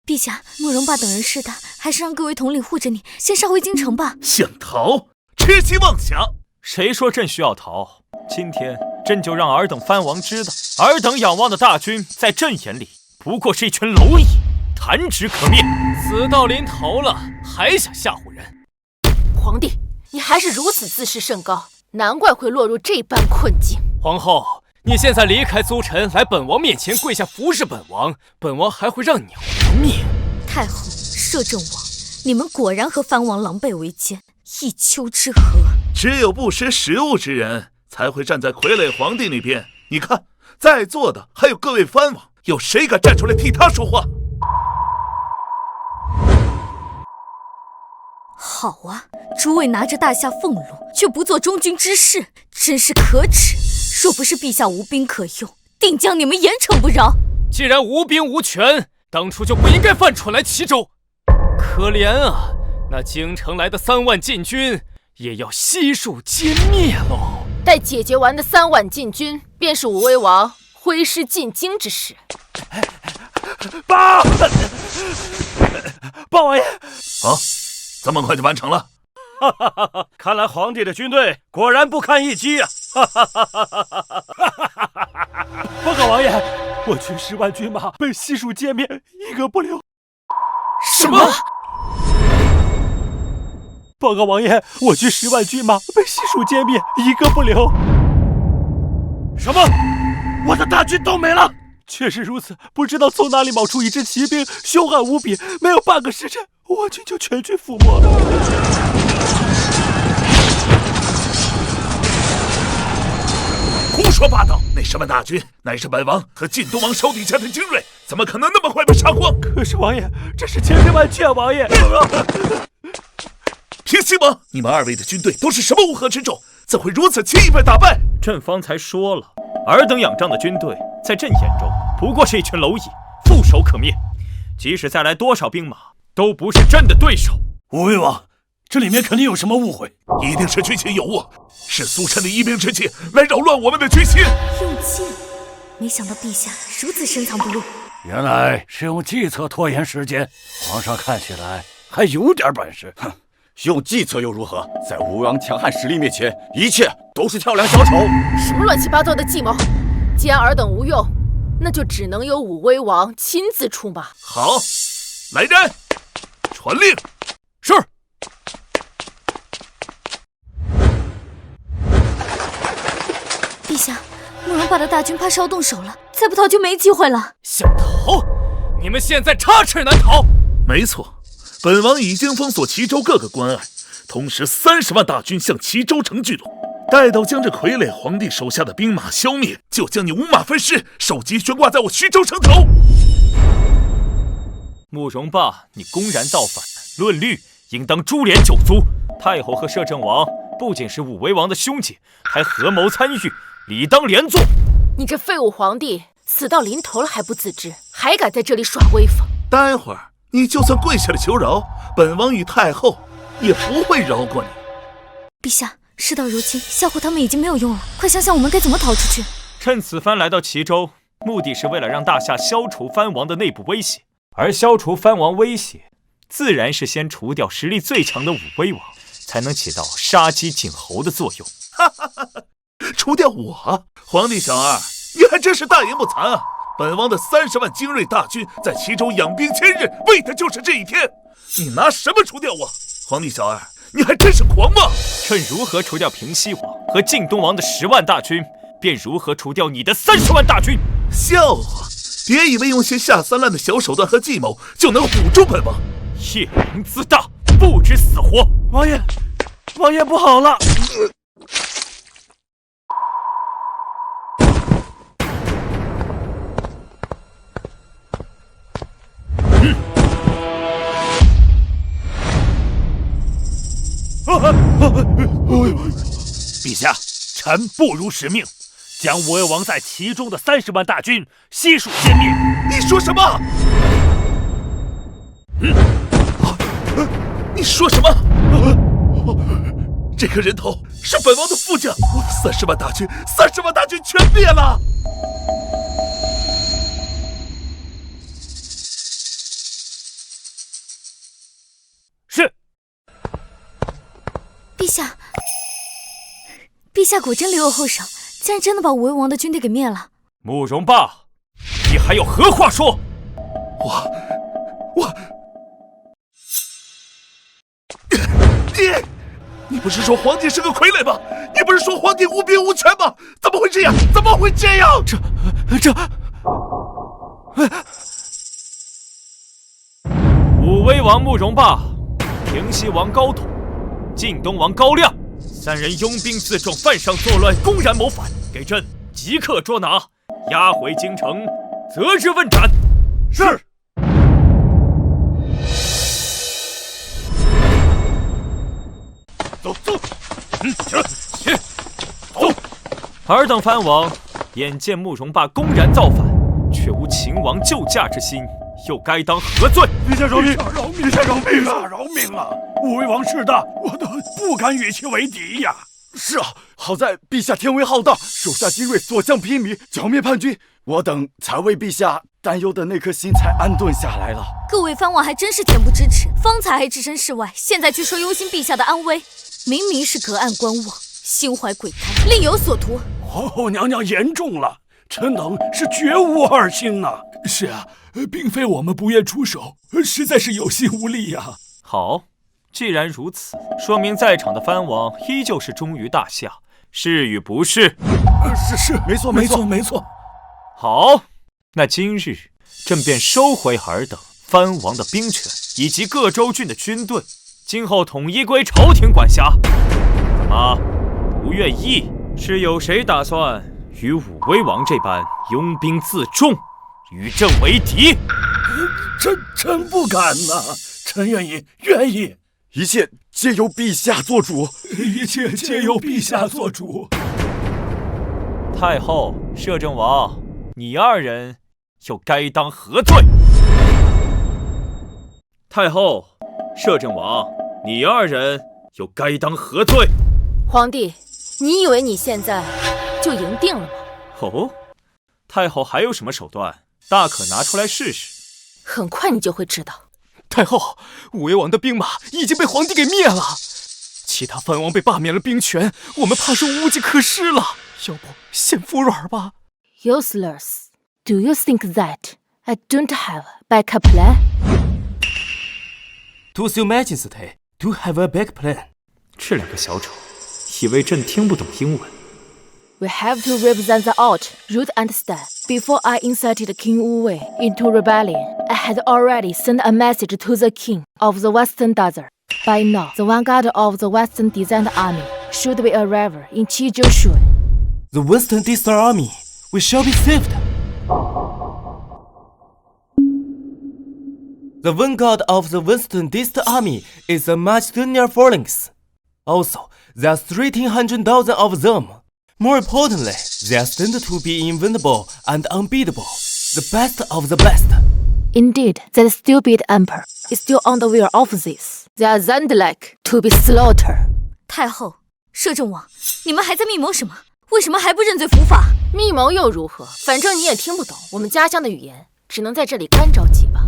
陛下，慕容霸等人试探，还是让各位统领护着你，先杀回京城吧。想逃？痴心妄想！谁说朕需要逃？今天朕就让尔等藩王知道，尔等仰望的大军，在朕眼里不过是一群蝼蚁，弹指可灭。死到临头了，还想吓唬人？皇帝，你还是如此自视甚高，难怪会落入这般困境。皇后，你现在离开苏臣，来本王面前跪下服侍本王，本王还会让你活命。太后、摄政王，你们果然和藩王狼狈为奸，一丘之貉。只有不识时务之人才会站在傀儡皇帝那边。你看，在座的还有各位藩王，有谁敢站出来替他说话？好啊，诸位拿着大夏俸禄，却不做忠君之事，真是可耻。若不是陛下无兵可用，定将你们严惩不饶。既然无兵无权，当初就不应该犯蠢来齐州。可怜啊，那京城来的3万禁军也要悉数歼灭喽。待解决完的3万禁军，便是武威王挥师进京之时。报王爷！啊，这么快就完成了？看来皇帝的军队果然不堪一击啊！报告王爷，我军10万军马被悉数歼灭，一个不留。什么？报告王爷，我军10万军马被悉数歼灭，一个不留。什么？我的大军都没了？确实如此，不知道从哪里冒出一支骑兵，凶悍无比，没有半个时辰，我军就全军覆没了。胡说八道！那10万大军乃是本王和晋东王手底下的精锐，怎么可能那么快被杀光？可是王爷，这是千真万确，王爷。平西王，你们2位的军队都是什么乌合之众，怎会如此轻易被打败？朕方才说了，尔等仰仗的军队，在朕眼中不过是一群蝼蚁，触手可灭。即使再来多少兵马，都不是朕的对手。武威王，这里面肯定有什么误会，一定是军情有误，是苏晨的一兵之计来扰乱我们的军心。用计？没想到陛下如此深藏不露。原来是用计策拖延时间，皇上看起来还有点本事。哼，用计策又如何？在武威王强悍实力面前，一切都是跳梁小丑。什么乱七八糟的计谋？既然尔等无用，那就只能由武威王亲自出马。好，来人，传令。是。陛下，慕容霸的大军怕是要动手了，再不逃就没机会了。想逃？你们现在插翅难逃。没错，本王已经封锁齐州各个关隘，同时30万大军向齐州城聚拢。待到将这傀儡皇帝手下的兵马消灭，就将你五马分尸，首级悬挂在我徐州城头。慕容霸，你公然造反，论律应当株连9族。太后和摄政王不仅是武威王的兄姐，还合谋参与，理当连坐。你这废物皇帝，死到临头了还不自知，还敢在这里耍威风？待会儿你就算跪下来求饶，本王与太后也不会饶过你。陛下，事到如今，吓唬他们已经没有用了，快想想我们该怎么逃出去。趁此番来到齐州，目的是为了让大夏消除藩王的内部威胁，而消除藩王威胁，自然是先除掉实力最强的武威王，才能起到杀鸡儆猴的作用。除掉我？皇帝小儿，你还真是大言不惭啊！本王的30万精锐大军在齐州养兵1000日，为的就是这一天。你拿什么除掉我？皇帝小儿，你还真是狂妄！朕如何除掉平西王和晋东王的10万大军，便如何除掉你的30万大军。笑话！别以为用些下三滥的小手段和计谋就能唬住本王。夜郎自大，不知死活。王爷，王爷不好了！陛下，臣不辱使命，将武威王在齐中的30万大军悉数歼灭。你说什么？你说什么？这个人头是本王的副将，我的30万大军全灭了。是。陛下，陛下果真留有后手，竟然真的把武威王的军队给灭了。慕容霸，你还有何话说？你不是说皇帝是个傀儡吗？你不是说皇帝无兵无权吗？怎么会这样？怎么会这样？武威王慕容霸，平西王高统，晋东王高亮，3人拥兵自重，犯上作乱，公然谋反，给朕即刻捉拿，押回京城，择日问斩。是。走，去，走。尔等藩王眼见慕容霸公然造反，却无秦王救驾之心，又该当何罪？陛下饶命！陛下饶命啊！饶命啊！武威王势大，我都不敢与其为敌呀。是啊，好在陛下天威浩荡，手下精锐所向披靡，剿灭叛军，我等才为陛下担忧的那颗心才安顿下来了。各位藩王还真是恬不知耻，方才还置身事外，现在却说忧心陛下的安危，明明是隔岸观望，心怀鬼胎，另有所图。皇后娘娘言重了，臣等是绝无二心呐。是啊，并非我们不愿出手，实在是有心无力呀。好，既然如此，说明在场的藩王依旧是忠于大夏，是与不是？是，没错。好，那今日朕便收回尔等藩王的兵权以及各州郡的军队，今后统一归朝廷管辖。怎么，不愿意？是有谁打算与武威王这般拥兵自重，与朕为敌？臣不敢呐，臣愿意。一切皆由陛下做主。太后、摄政王，你二人又该当何罪？太后、摄政王，你二人又该当何罪？皇帝，你以为你现在就赢定了吗？哦，太后还有什么手段，大可拿出来试试。很快你就会知道。太后，武威王的兵马已经被皇帝给灭了，其他藩王被罢免了兵权，我们怕是无计可施了。要不先服软吧。Useless. Do you think that I don't have a backup plan? Does Your Majesty do have a backup plan? 这两个小丑以为朕听不懂英文。We have to represent the out, root and stand. Before I incited King Wu Wei into rebellion, I had already sent a message to the king of the Western Desert. By now, the vanguard of the Western Desert Army should be arriving in Qizhou Shui. The Western Desert Army, we shall be saved. The vanguard of the Western Desert Army is the Macedonian phalanx. Also, there are 1,300,000 of them. More importantly, they are destined to be invincible and unbeatable, the best of the best. Indeed, that stupid emperor is still unaware of this. They are then like to be slaughtered. 太后、摄政王，你们还在密谋什么？为什么还不认罪伏法？密谋又如何？反正你也听不懂我们家乡的语言，只能在这里干着急吧。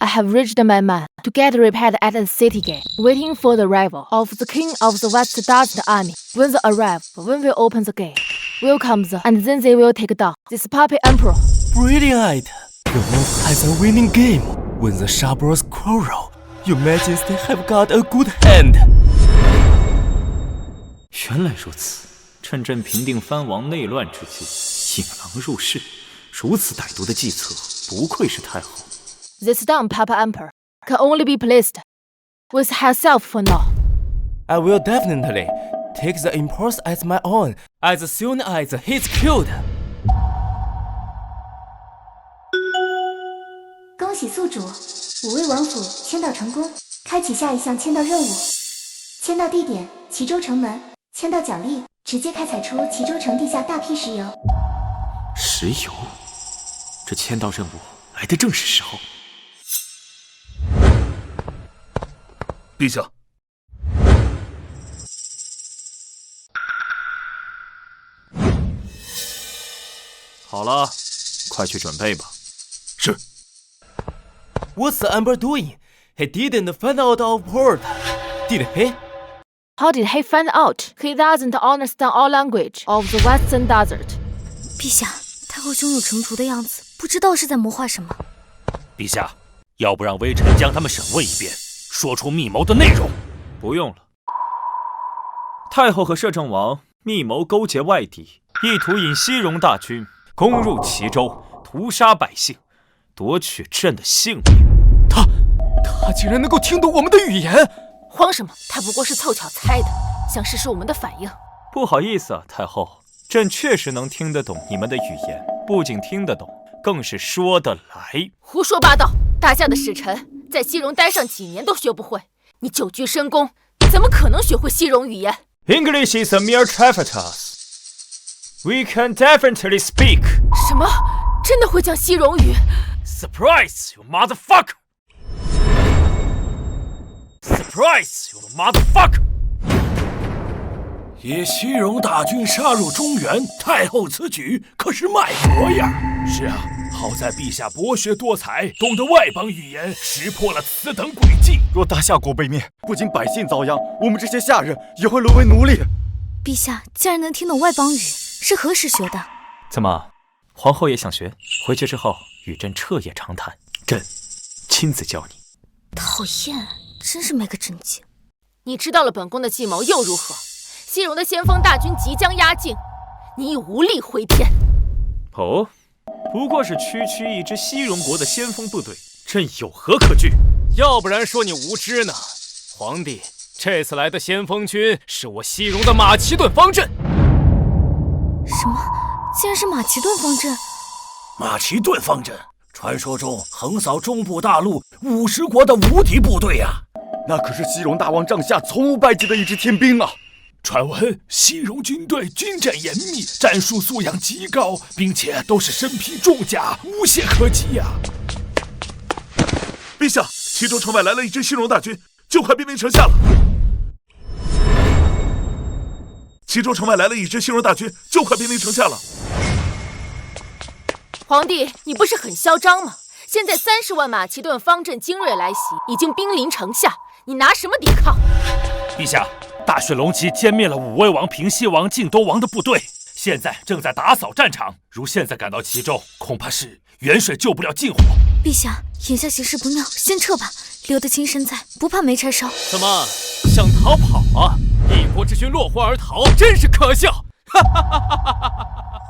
I have reached my men to get repaired at the city gate, waiting for the arrival of the king of the West Desert Army. When they arrive, when we open the gate, welcome them, and then they will take down this puppet emperor. Brilliant! The wolf has a winning game. When the sharpers quarrel, Your Majesty have got a good hand. 原来如此，趁朕平定藩王内乱之际，引狼入室，如此歹毒的计策，不愧是太后。This dumb Papa Emperor can only be pleased with herself for now. I will definitely take the impulse as my own as soon as he's killed. 恭喜宿主，武威王府签到成功，开启下一项签到任务。签到地点：齐州城门。签到奖励：直接开采出齐州城地下大批石油。石油，这签到任务来的正是时候。陛下，好了，快去准备吧。是。What's the Emperor doing? He didn't find out of port, did he? How did he find out? He doesn't understand our language of the Western Desert. 陛下，太后胸有成竹的样子，不知道是在谋划什么。陛下，要不让微臣将他们审问一遍，说出密谋的内容？不用了。太后和摄政王密谋勾结外敌，意图引西戎大军攻入齐州，屠杀百姓，夺取朕的性命。他竟然能够听懂我们的语言！慌什么？他不过是凑巧猜的，想试试我们的反应。不好意思啊，太后，朕确实能听得懂你们的语言，不仅听得懂，更是说得来。胡说八道！大夏的使臣在西戎待上几年都学不会，你久居深宫，怎么可能学会西戎语言 ？English is a mere trifle. We can definitely speak. 什么？真的会讲西戎语 ？Surprise, you motherfucker! Surprise, you motherfucker! 以西戎大军杀入中原，太后此举可是卖国呀！是啊，好在陛下博学多才，懂得外邦语言，识破了此等诡计。若大夏国被灭，不仅百姓遭殃，我们这些下人也会沦为奴隶。陛下竟然能听懂外邦语，是何时学的？怎么，皇后也想学？回去之后与朕彻夜长谈，朕亲自教你。讨厌，真是没个正经。你知道了本宫的计谋又如何？西戎的先锋大军即将压境，你已无力回天。哦，不过是区区一支西戎国的先锋部队，朕有何可惧？要不然说你无知呢。皇帝，这次来的先锋军是我西戎的马其顿方阵。什么？竟然是马其顿方阵？马其顿方阵，传说中横扫中部大陆50国的无敌部队啊！那可是西戎大王帐下从无败绩的一支天兵啊！传闻西戎军队军战严密，战术素养极高，并且都是身披重甲，无懈可击呀！陛下，齐州城外来了一支西戎大军，就快兵临城下了。齐州城外来了一支西戎大军，就快兵临城下了。皇帝，你不是很嚣张吗？现在30万马其顿方阵精锐来袭，已经兵临城下，你拿什么抵抗？陛下，大雪龙旗歼灭了武威王、平西王、晋都王的部队，现在正在打扫战场。如现在赶到齐州，恐怕是远水救不了近火。陛下，眼下形势不妙，先撤吧。留得青山在，不怕没柴烧。怎么想逃跑啊？一国之君落荒而逃，真是可笑！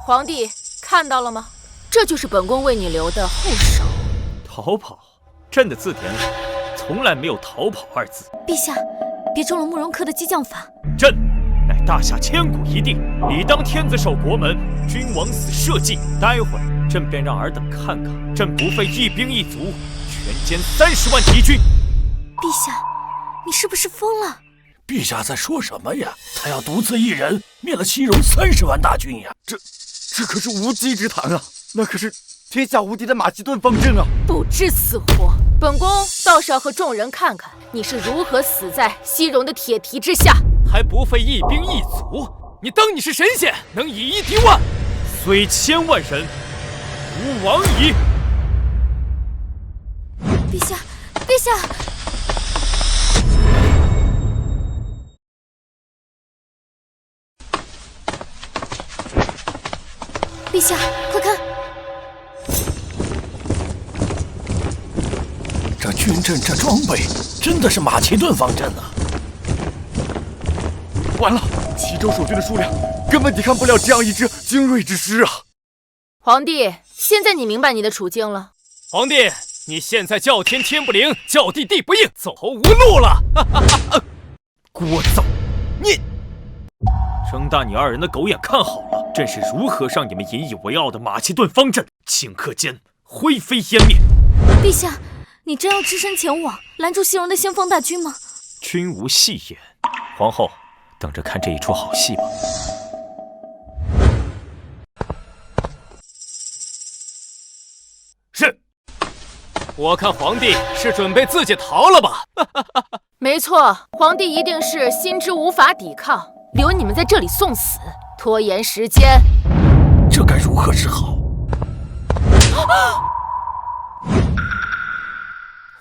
皇帝看到了吗？这就是本宫为你留的后手。逃跑？朕的字典里从来没有逃跑2字。陛下，别中了慕容柯的激将法。朕乃大夏千古一帝，理当天子守国门，君王死社稷。待会儿朕便让尔等看看，朕不费一兵一卒，全歼30万敌军。陛下，你是不是疯了？陛下在说什么呀？他要独自一人灭了西戎30万大军呀！这可是无稽之谈啊！那可是天下无敌的马其顿方阵啊！不知死活！本宫倒是要和众人看看你是如何死在西戎的铁蹄之下，还不费一兵一卒！你当你是神仙，能以一敌万？虽千万人，吾往矣！陛下，陛下！陛下，快看！这军阵，这装备，真的是马其顿方阵啊！完了，齐州守军的数量根本抵抗不了这样一支精锐之师啊！皇帝，现在你明白你的处境了。皇帝，你现在叫天天不灵，叫地地不应，走投无路了！聒噪！你睁大你2人的狗眼看好了！朕是如何让你们引以为傲的马其顿方阵顷刻间灰飞烟灭！陛下，你真要只身前往拦住西戎的先锋大军吗？君无戏言，皇后，等着看这一出好戏吧。是，我看皇帝是准备自己逃了吧？没错，皇帝一定是心知无法抵抗，留你们在这里送死，拖延时间。这该如何是好？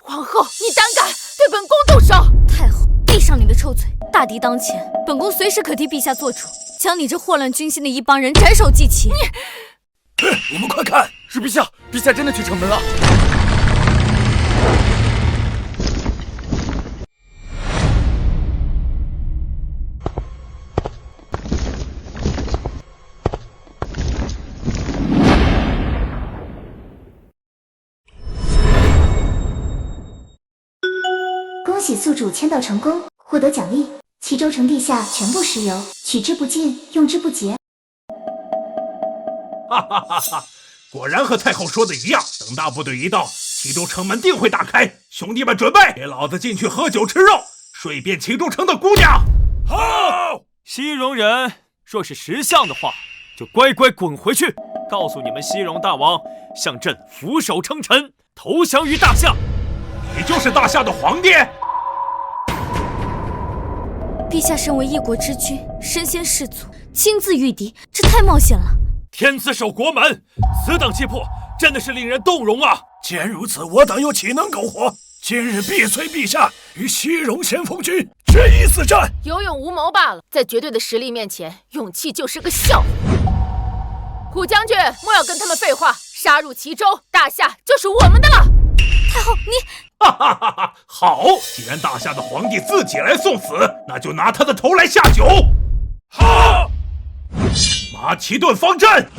皇后，你胆敢对本宫动手！太后，闭上你的臭嘴！大敌当前，本宫随时可替陛下做主，将你这祸乱军心的一帮人斩首祭旗。你们快看！是陛下，陛下真的去城门了！恭喜宿主签到成功，获得奖励：齐州城地下全部石油，取之不尽，用之不竭。哈哈哈哈！果然和太后说的一样，等大部队一到，齐州城门定会打开。兄弟们准备，给老子进去喝酒吃肉，睡遍齐州城的姑娘。好！西戎人若是识相的话，就乖乖滚回去，告诉你们西戎大王，向朕俯首称臣，投降于大夏。你就是大夏的皇帝？陛下身为一国之君，身先士卒，亲自御敌，这太冒险了。天子守国门，此等气魄，真的是令人动容啊！既然如此，我等又岂能苟活？今日必催陛下与西戎先锋军决一死战。有勇无谋罢了，在绝对的实力面前，勇气就是个笑话。虎将军，莫要跟他们废话，杀入齐州，大夏就是我们的了。太后，你……哈哈哈哈！好，既然大夏的皇帝自己来送死，那就拿他的头来下酒。好，马其顿方阵，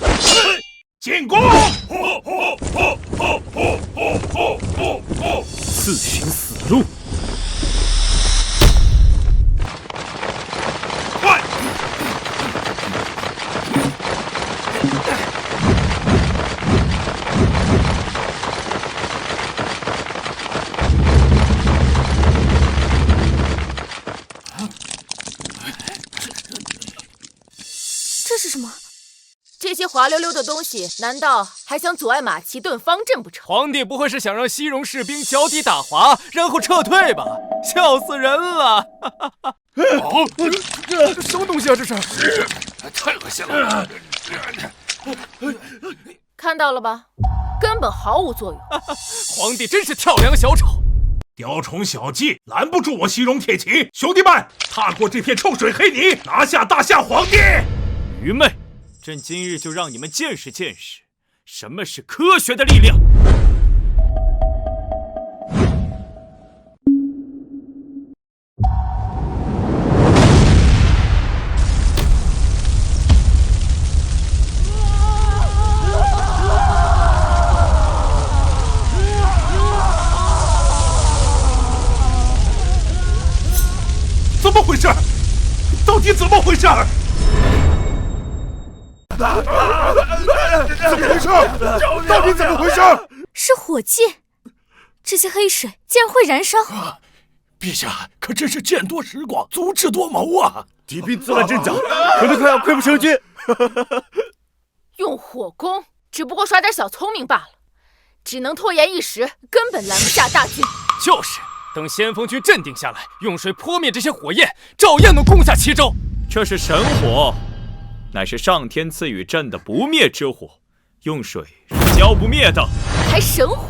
进攻！自寻死路。快！这是什么？这些滑溜溜的东西，难道还想阻碍马其顿方阵不成？皇帝不会是想让西戎士兵脚底打滑，然后撤退吧？笑死人了！这什么东西啊？这是，太恶心了！看到了吧，根本毫无作用。皇帝真是跳梁小丑，雕虫小技，拦不住我西戎铁骑！兄弟们，踏过这片臭水黑泥，拿下大夏皇帝！愚昧！朕今日就让你们见识见识，什么是科学的力量。怎么回事？到底怎么回事？怎么回事？到底怎么回事？是火箭，这些黑水竟然会燃烧！陛下可真是见多识广，足智多谋啊！敌兵自乱阵脚，可能快要溃不成军。用火攻，只不过耍点小聪明罢了，只能拖延一时，根本拦不下大军。就是，等先锋军镇定下来，用水泼灭这些火焰，照样能攻下齐州。这是神火，乃是上天赐予朕的不灭之火，用水是浇不灭的。还神火？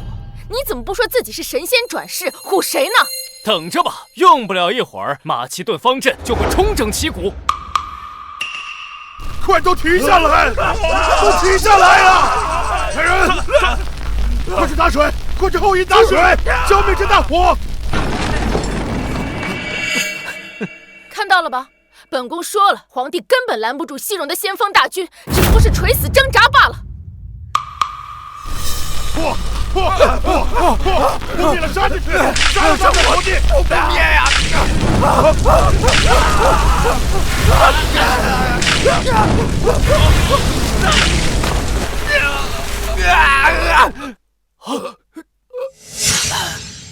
你怎么不说自己是神仙转世，唬谁呢？等着吧，用不了一会儿，马其顿方阵就会重整旗鼓。快都停下来！都停下来啊！来人，快去打水！快去后营打水，消灭这大火！看到了吧？本宫说了，皇帝根本拦不住西戎的先锋大军，只不过是垂死挣扎罢了。不灭了，杀进去！杀了皇帝！不灭呀！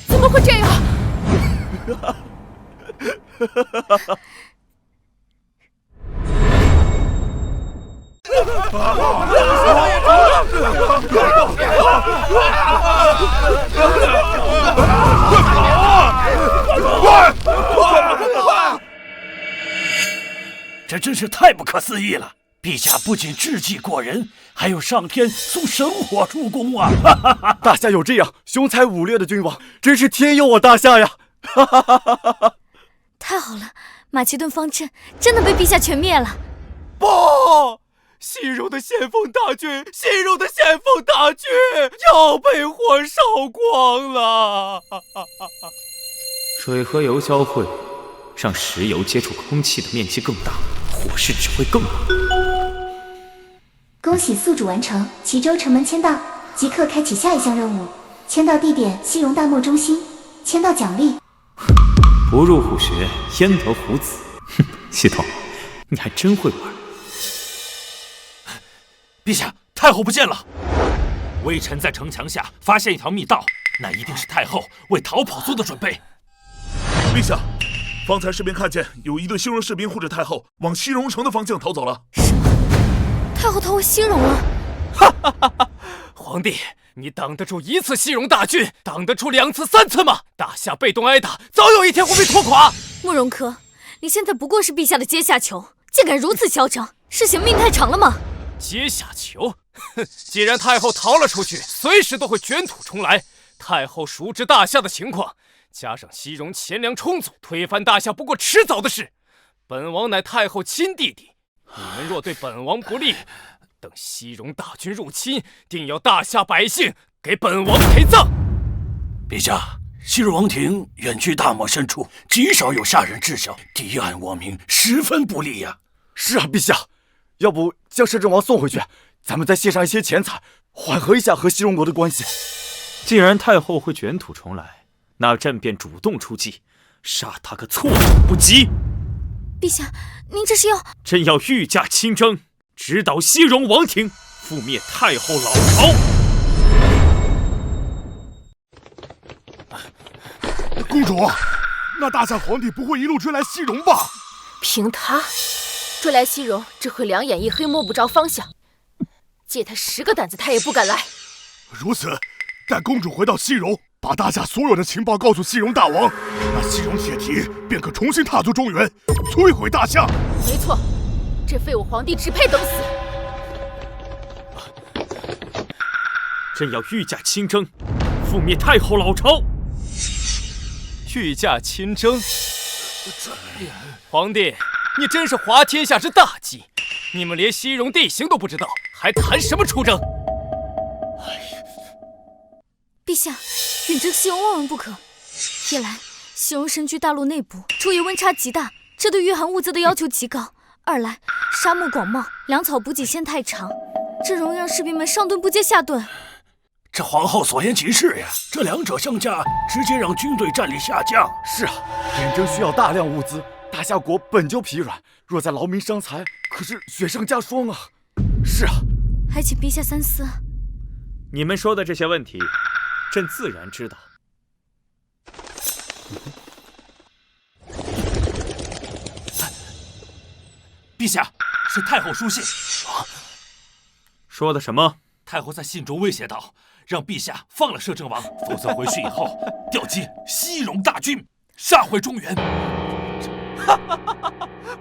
怎么会这样？这真是太不可思议了！陛下不仅智计过人，还有上天送神火助攻啊！大夏有这样雄才武略的君王，真是天佑我大夏呀！太好了，马其顿方阵真的被陛下全灭了！不！西戎的先锋大军，西戎的先锋大军要被火烧光了！水和油交汇，让石油接触空气的面积更大，火势只会更猛。恭喜宿主完成齐州城门签到，即刻开启下一项任务。签到地点：西戎大漠中心。签到奖励：不入虎穴，焉得虎子？哼，系统，你还真会玩。陛下，太后不见了！微臣在城墙下发现一条密道，那一定是太后为逃跑做的准备。陛下，方才士兵看见有一队西戎士兵护着太后往西戎城的方向逃走了。什么？太后逃回西戎了？哈哈哈哈！皇帝，你挡得住一次西戎大军，挡得住2次、3次吗？大夏被动挨打，早有一天会被拖垮。慕容可，你现在不过是陛下的阶下囚，竟敢如此嚣张，是嫌命太长了吗？阶下囚？哼！既然太后逃了出去，随时都会卷土重来。太后熟知大夏的情况，加上西戎钱粮充足，推翻大夏不过迟早的事。本王乃太后亲弟弟，你们若对本王不利，等西戎大军入侵，定要大夏百姓给本王陪葬。陛下，西戎王庭远居大漠深处，极少有下人知晓，敌暗我明，十分不利呀。是啊，陛下，要不将摄政王送回去，咱们再献上一些钱财，缓和一下和西戎国的关系。既然太后会卷土重来，那朕便主动出击，杀他个措手不及。陛下，您这是要……朕要御驾亲征，直捣西戎王庭，覆灭太后老巢。公主，那大夏皇帝不会一路追来西戎吧？凭他追来西戎，只会两眼一黑，摸不着方向。借他10个胆子，他也不敢来。如此，待公主回到西戎，把大夏所有的情报告诉西戎大王，那西戎铁蹄便可重新踏足中原，摧毁大夏。没错，这废物皇帝只配等死。朕要御驾亲征，覆灭太后老巢。御驾亲征，皇帝，你真是滑天下之大稽！你们连西戎地形都不知道，还谈什么出征？陛下，远征西戎万万不可。一来，西戎身居大陆内部，昼夜温差极大，这对御寒物资的要求极高；二来，沙漠广袤，粮草补给线太长，这容易让士兵们上顿不接下顿。这皇后所言极是呀，这两者相加，直接让军队战力下降。是啊，远征需要大量物资，大夏国本就疲软，若再劳民伤财，可是雪上加霜啊。是啊，还请陛下三思。你们说的这些问题，朕自然知道。陛下，是太后书信。说的什么？太后在信中威胁道，让陛下放了摄政王，否则回去以后调集西戎大军，杀回中原。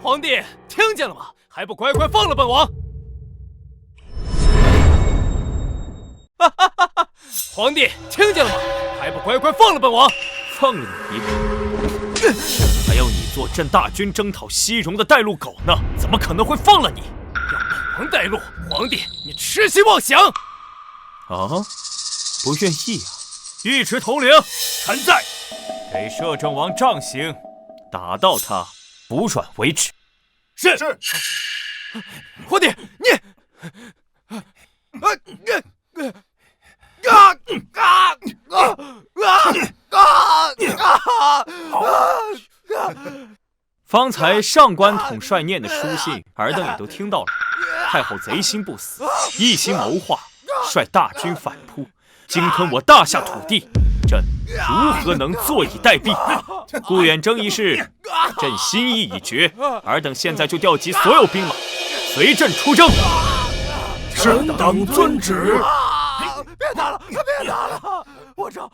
皇帝听见了吗？还不乖乖放了本王！皇帝听见了吗？还不乖乖放了本王！放了你一个，还要你做朕大军征讨西戎的带路狗呢，怎么可能会放了你？让本王带路，皇帝你痴心妄想！啊，不愿意啊！尉迟统领，臣在。给摄政王杖刑，打到他服软为止。是。皇帝，你。方才上官统帅念的书信，尔等也都听到了。太后贼心不死，一心谋划，率大军反扑，鲸吞我大夏土地，朕如何能坐以待毙？故远征一事，朕心意已决，尔等现在就调集所有兵马，随朕出征。臣等遵旨。别打了，别打了！我招！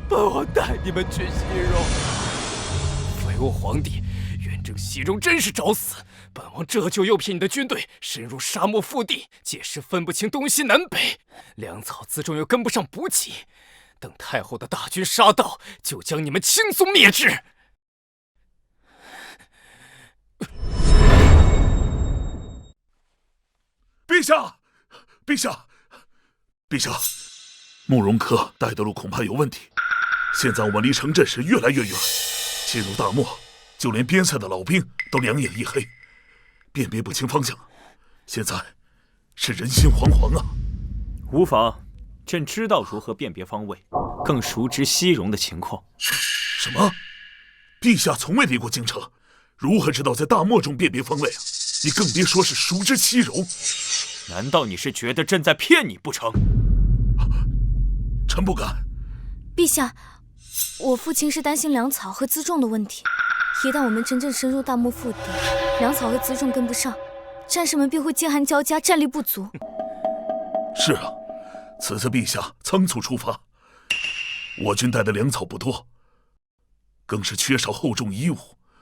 本王带你们去西戎。废物皇帝，远征西戎真是找死！本王这就诱骗你的军队深入沙漠腹地，届时分不清东西南北，粮草辎重又跟不上补给。等太后的大军杀到，就将你们轻松灭之。陛下，慕容科带的路恐怕有问题。现在我们离城镇时越来越远，进入大漠，就连边塞的老兵都两眼一黑，辨别不清方向。现在是人心惶惶啊！无妨，朕知道如何辨别方位，更熟知西戎的情况。什么？陛下从未离过京城，如何知道在大漠中辨别方位啊？你更别说是熟知西戎。难道你是觉得朕在骗你不成？臣不敢。陛下，我父亲是担心粮草和辎重的问题。一旦我们真正深入大漠腹地，粮草和辎重跟不上，战士们便会饥寒交加，战力不足。是啊，此次陛下仓促出发，我军带的粮草不多，更是缺少厚重衣物。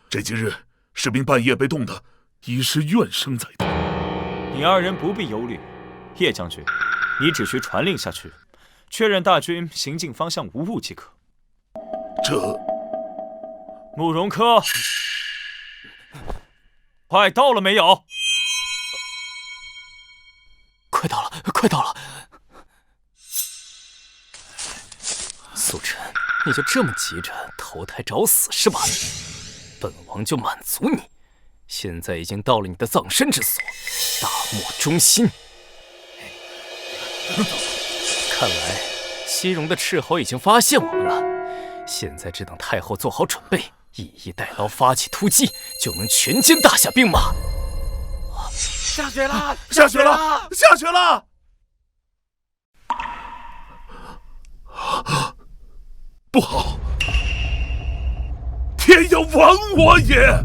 这几日士兵半夜被冻得已是怨声载道。你二人不必忧虑，叶将军，你只需传令下去，确认大军行进方向无误即可。这，慕容科，快到了没有？快到了，快！快到了。苏晨，你就这么急着投胎找死是吧？本王就满足你。现在已经到了你的葬身之所，大漠中心。看来西戎的斥候已经发现我们了，现在只等太后做好准备，以逸待劳，发起突击，就能全歼大夏兵马。下雪了！下雪了！下雪了！不好！天要亡我也！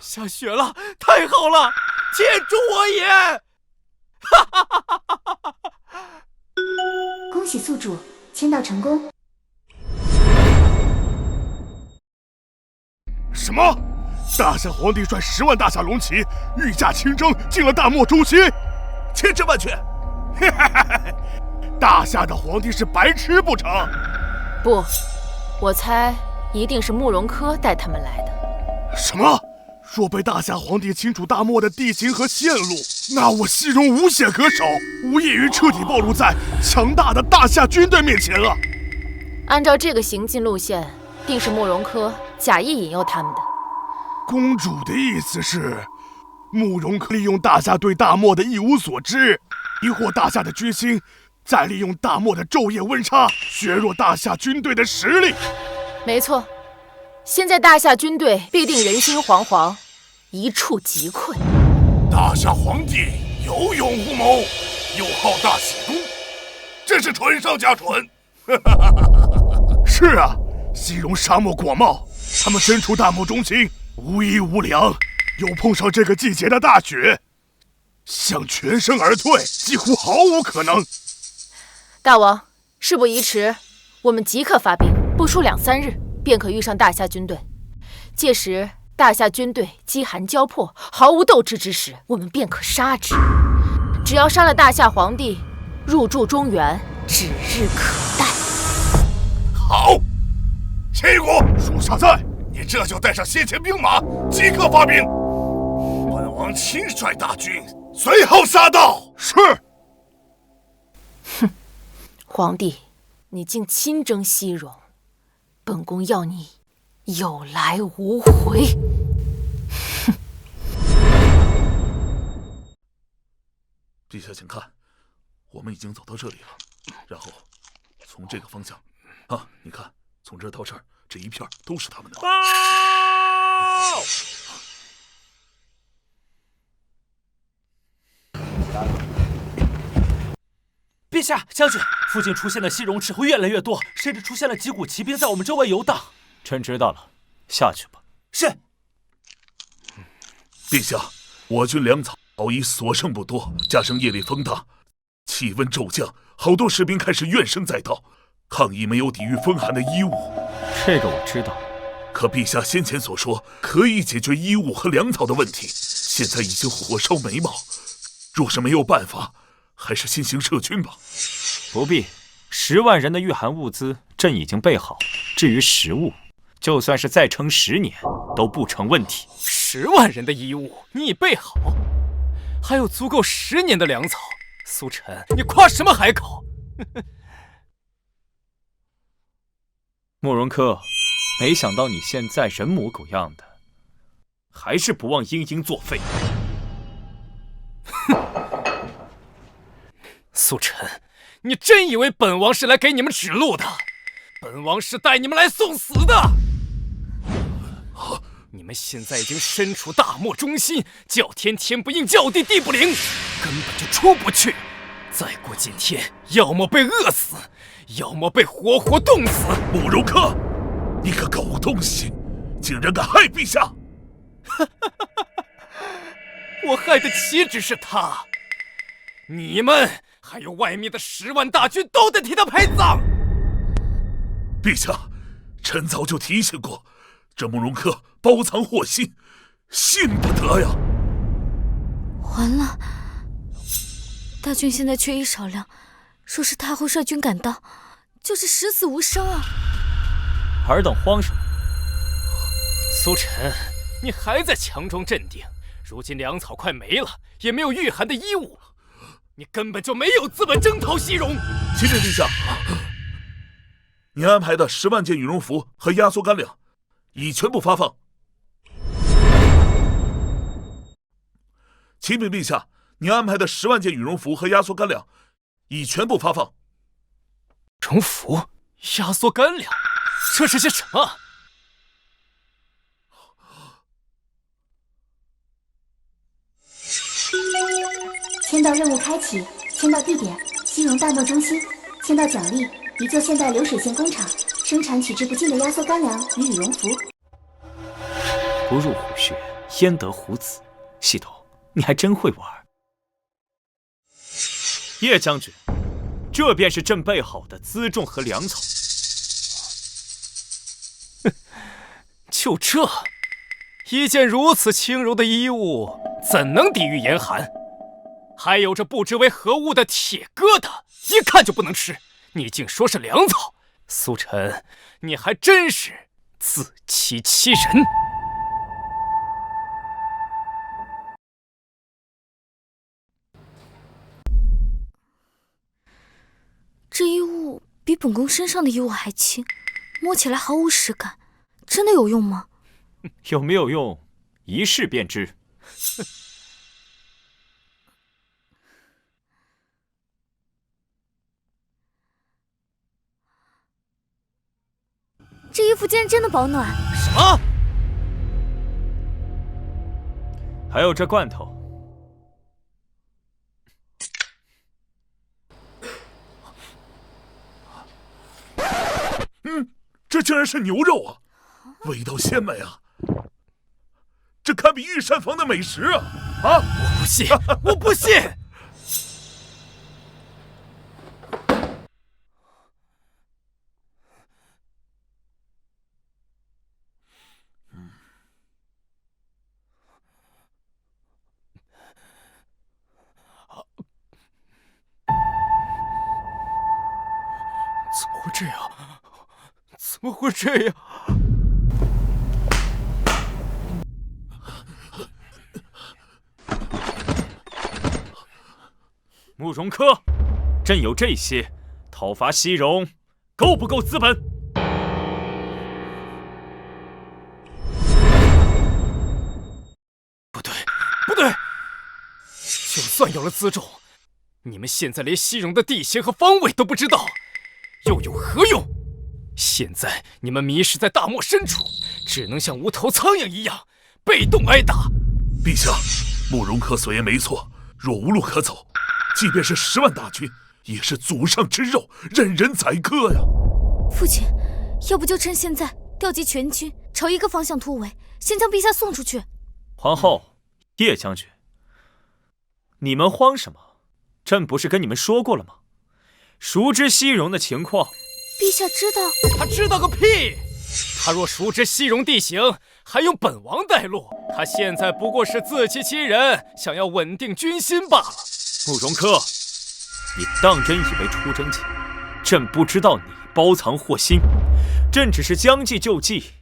下雪了，太好了！借助我也！哈哈哈哈哈哈！恭喜宿主签到成功。什么？大夏皇帝率10万大夏龙骑御驾亲征进了大漠中心，千真万确。大夏的皇帝是白痴不成？不，我猜一定是慕容柯带他们来的。什么？若被大夏皇帝清楚大漠的地形和线路，那我西戎无险可守，无异于彻底暴露在强大的大夏军队面前了。按照这个行进路线，定是慕容柯假意引诱他们的。公主的意思是，慕容柯利用大夏对大漠的一无所知，疑惑大夏的军心，再利用大漠的昼夜温差，削弱大夏军队的实力。没错，现在大夏军队必定人心惶惶，一触即溃。大夏皇帝有勇无谋，又好大喜功，真是蠢上加蠢。是啊，西戎沙漠广袤，他们身处大漠中心，无衣无粮，又碰上这个季节的大雪，想全身而退几乎毫无可能。大王，事不宜迟，我们即刻发兵，不出2、3日，便可遇上大夏军队。届时大夏军队饥寒交迫，毫无斗志之时，我们便可杀之。只要杀了大夏皇帝，入驻中原指日可待。好，齐国属下在，你这就带上先遣兵马，即刻发兵。本王亲率大军，随后杀到。是。哼，皇帝，你竟亲征西戎，本宫要你有来无回。陛下，请看，我们已经走到这里了。然后从这个方向，啊，你看，从这儿到这儿，这一片都是他们的。陛下，将军，附近出现的西戎斥候越来越多，甚至出现了几股骑兵在我们周围游荡。臣知道了，下去吧。是。陛下，我军粮草已所剩不多，加上夜里风大，气温骤降，好多士兵开始怨声载道，抗议没有抵御风寒的衣物。这个我知道。可陛下先前所说可以解决衣物和粮草的问题，现在已经火烧眉毛，若是没有办法，还是先行撤军吧。不必，10万人的御寒物资朕已经备好。至于食物，就算是再撑10年都不成问题。10万人的衣物你备好，还有足够10年的粮草。苏晨，你夸什么海口？慕容柯，没想到你现在人模狗样的，还是不忘殷殷作废。苏晨，你真以为本王是来给你们指路的？本王是带你们来送死的！你们现在已经身处大漠中心，叫天天不应，叫地地不灵，根本就出不去。再过几天，要么被饿死，要么被活活冻死。慕容柯，你个狗东西，竟然敢害陛下！我害的岂止是他，你们还有外面的10万大军都得替他陪葬。陛下，臣早就提醒过，这慕容柯包藏祸心，信不得呀！完了，大军现在缺衣少粮，若是太后率军赶到，就是十死无生啊！尔等慌什么？苏晨，你还在强装镇定，如今粮草快没了，也没有御寒的衣物，你根本就没有资本征讨西戎。启禀陛下，您安排的10万件羽绒服和压缩干粮已全部发放。启禀陛下，您安排的10万件羽绒服和压缩干粮已全部发放。羽绒服、压缩干粮，这是些什么？签到任务开启，签到地点：西戎大漠中心。签到奖励：一座现代流水线工厂，生产取之不尽的压缩干粮与羽绒服。不入虎穴，焉得虎子？系统，你还真会玩。叶将军，这便是朕备好的辎重和粮草。就这，一件如此轻柔的衣物，怎能抵御严寒？还有这不知为何物的铁疙瘩，一看就不能吃。你竟说是粮草，苏晨，你还真是自欺欺人。这衣物比本宫身上的衣物还轻，摸起来毫无实感，真的有用吗？有没有用，一试便知。这衣服竟然真的保暖！什么？还有这罐头。这竟然是牛肉啊，味道鲜美啊！这堪比御膳房的美食啊！啊！我不信，我不信！怎么会这样？怎么会这样？慕容科，朕有这些，讨伐西戎，够不够资本？不对，不对！就算有了辎重，你们现在连西戎的地形和方位都不知道，又有何用？现在你们迷失在大漠深处，只能像无头苍蝇一样被动挨打。陛下，慕容科所言没错，若无路可走，即便是10万大军，也是祖上之肉，任人宰割呀！父亲，要不就趁现在调集全军，朝一个方向突围，先将陛下送出去。皇后，叶将军，你们慌什么？朕不是跟你们说过了吗？熟知西戎的情况。陛下知道？他知道个屁！他若熟知西戎地形，还用本王带路？他现在不过是自欺欺人，想要稳定军心罢了。慕容科，你当真以为出征前，朕不知道你包藏祸心？朕只是将计就计，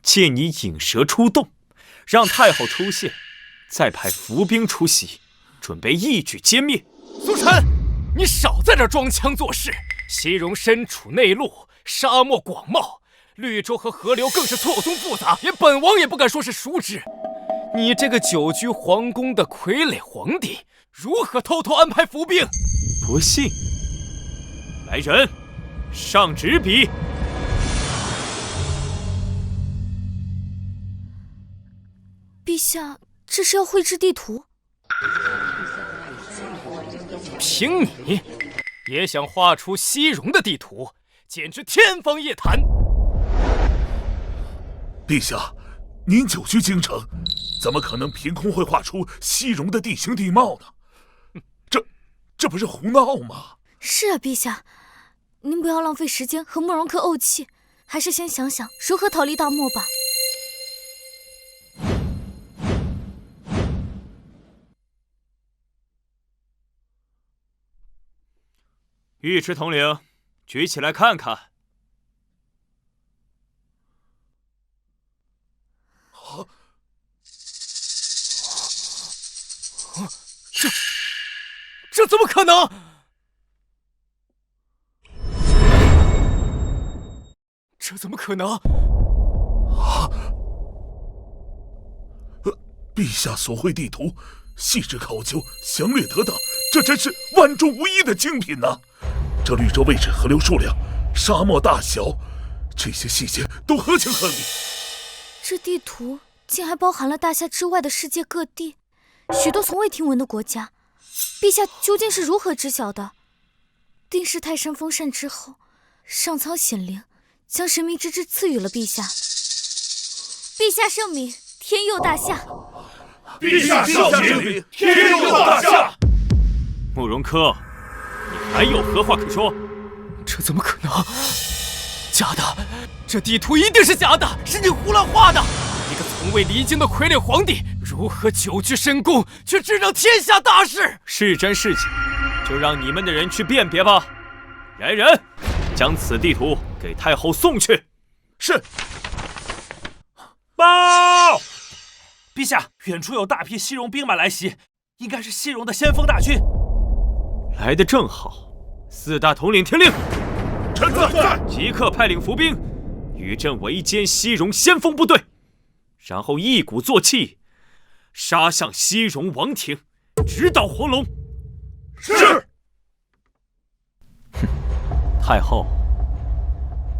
借你引蛇出洞，让太后出现，再派伏兵出袭，准备一举歼灭。苏晨，你少在这装腔作势！西戎身处内陆，沙漠广袤，绿洲和河流更是错综复杂，连本王也不敢说是熟知。你这个久居皇宫的傀儡皇帝，如何偷偷安排伏兵？不信，来人，上纸笔。陛下，这是要绘制地图？凭你也想画出西戎的地图，简直天方夜谭！陛下，您久居京城，怎么可能凭空会画出西戎的地形地貌呢？这不是胡闹吗？是啊，陛下，您不要浪费时间和慕容科怄气，还是先想想如何逃离大漠吧。尉迟统领，举起来看看。这怎么可能？这怎么可能？陛下所绘地图，细致考究，详略得当，这真是万中无一的精品呐！这绿洲位置、河流数量、沙漠大小，这些细节都合情合理。这地图竟还包含了大夏之外的世界各地，许多从未听闻的国家。陛下究竟是如何知晓的？定是泰山封禅之后，上苍显灵，将神秘之志赐予了陛下。陛下圣明，天佑大夏！陛下圣明，天佑大夏！慕容柯，你还有何话可说？这怎么可能？假的！这地图一定是假的，是你胡乱画的！一个从未离京的傀儡皇帝，如何久居深宫，却执掌天下大事？是真是假，就让你们的人去辨别吧。来人，将此地图给太后送去。是。报！陛下，远处有大批西戎兵马来袭，应该是西戎的先锋大军。来得正好，四大统领听令，臣在，即刻派领伏兵与朕围歼西戎先锋部队，然后一鼓作气杀向西戎王庭，直捣黄龙。是。太后，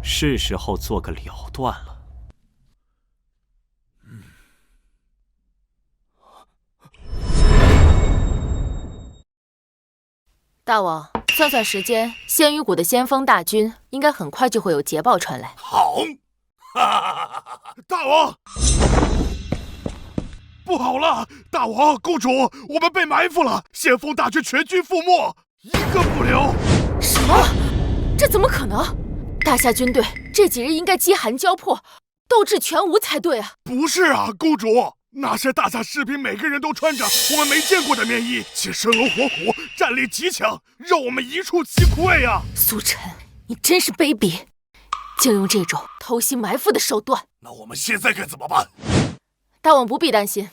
是时候做个了断了。大王，算算时间，仙羽谷的先锋大军应该很快就会有捷报传来。好，大王，不好了！大王、公主，我们被埋伏了，先锋大军全军覆没，一个不留。什么？这怎么可能？大夏军队这几日应该饥寒交迫，斗志全无才对啊！不是啊，公主。那些大夏士兵每个人都穿着我们没见过的面衣，且生龙活虎，战力极强，让我们一触即溃啊！苏晨，你真是卑鄙，竟用这种偷袭埋伏的手段。那我们现在该怎么办？大王不必担心，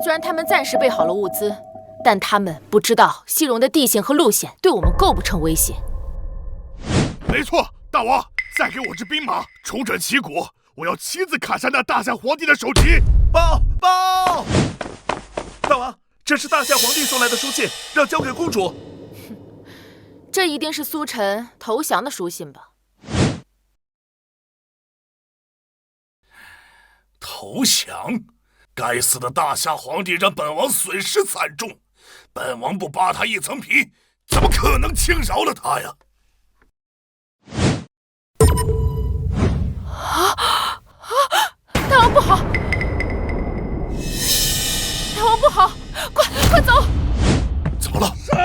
虽然他们暂时备好了物资，但他们不知道西戎的地形和路线对我们构不成威胁。没错，大王，再给我支兵马，重整旗鼓，我要亲自砍下那大夏皇帝的首级。报！大王，这是大夏皇帝送来的书信，让交给公主。这一定是苏晨投降的书信吧？投降？该死的大夏皇帝让本王损失惨重，本王不扒他一层皮，怎么可能轻饶了他呀？大王不好！大王不好，快走！怎么了？杀！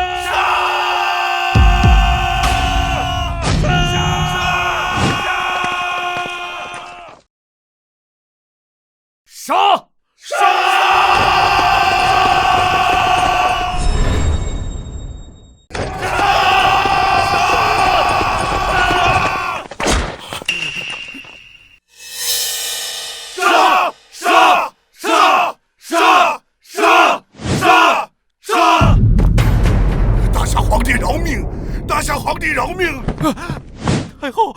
大夏皇帝饶命！大夏皇帝饶命！太后！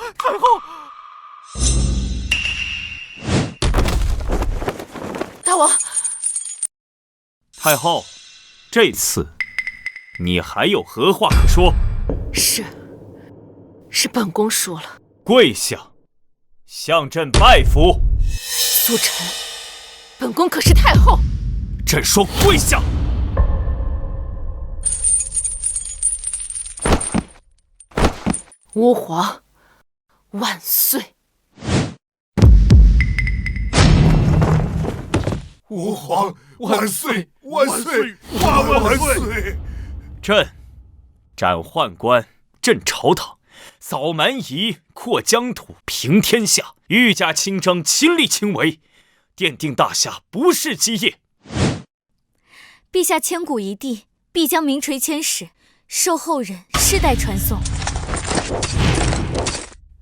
大王，太后，这次你还有何话可说？是本宫输了。跪下，向朕拜服。苏晨，本宫可是太后。朕说跪下。吾皇万岁！吾皇万岁！万岁！万岁！朕斩宦官，镇朝堂，扫蛮夷，扩疆土，平天下，御驾亲征，亲力亲为，奠定大夏不世基业。陛下千古一帝，必将名垂千史，受后人世代传颂。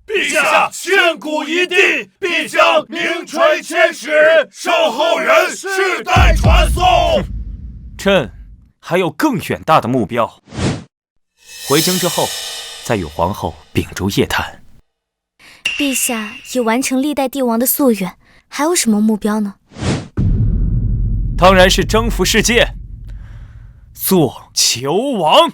陛下千古一帝，必将名垂千史，受后人世代传颂。朕还有更远大的目标。回京之后，再与皇后秉烛夜谈。陛下已完成历代帝王的夙愿，还有什么目标呢？当然是征服世界，做球王。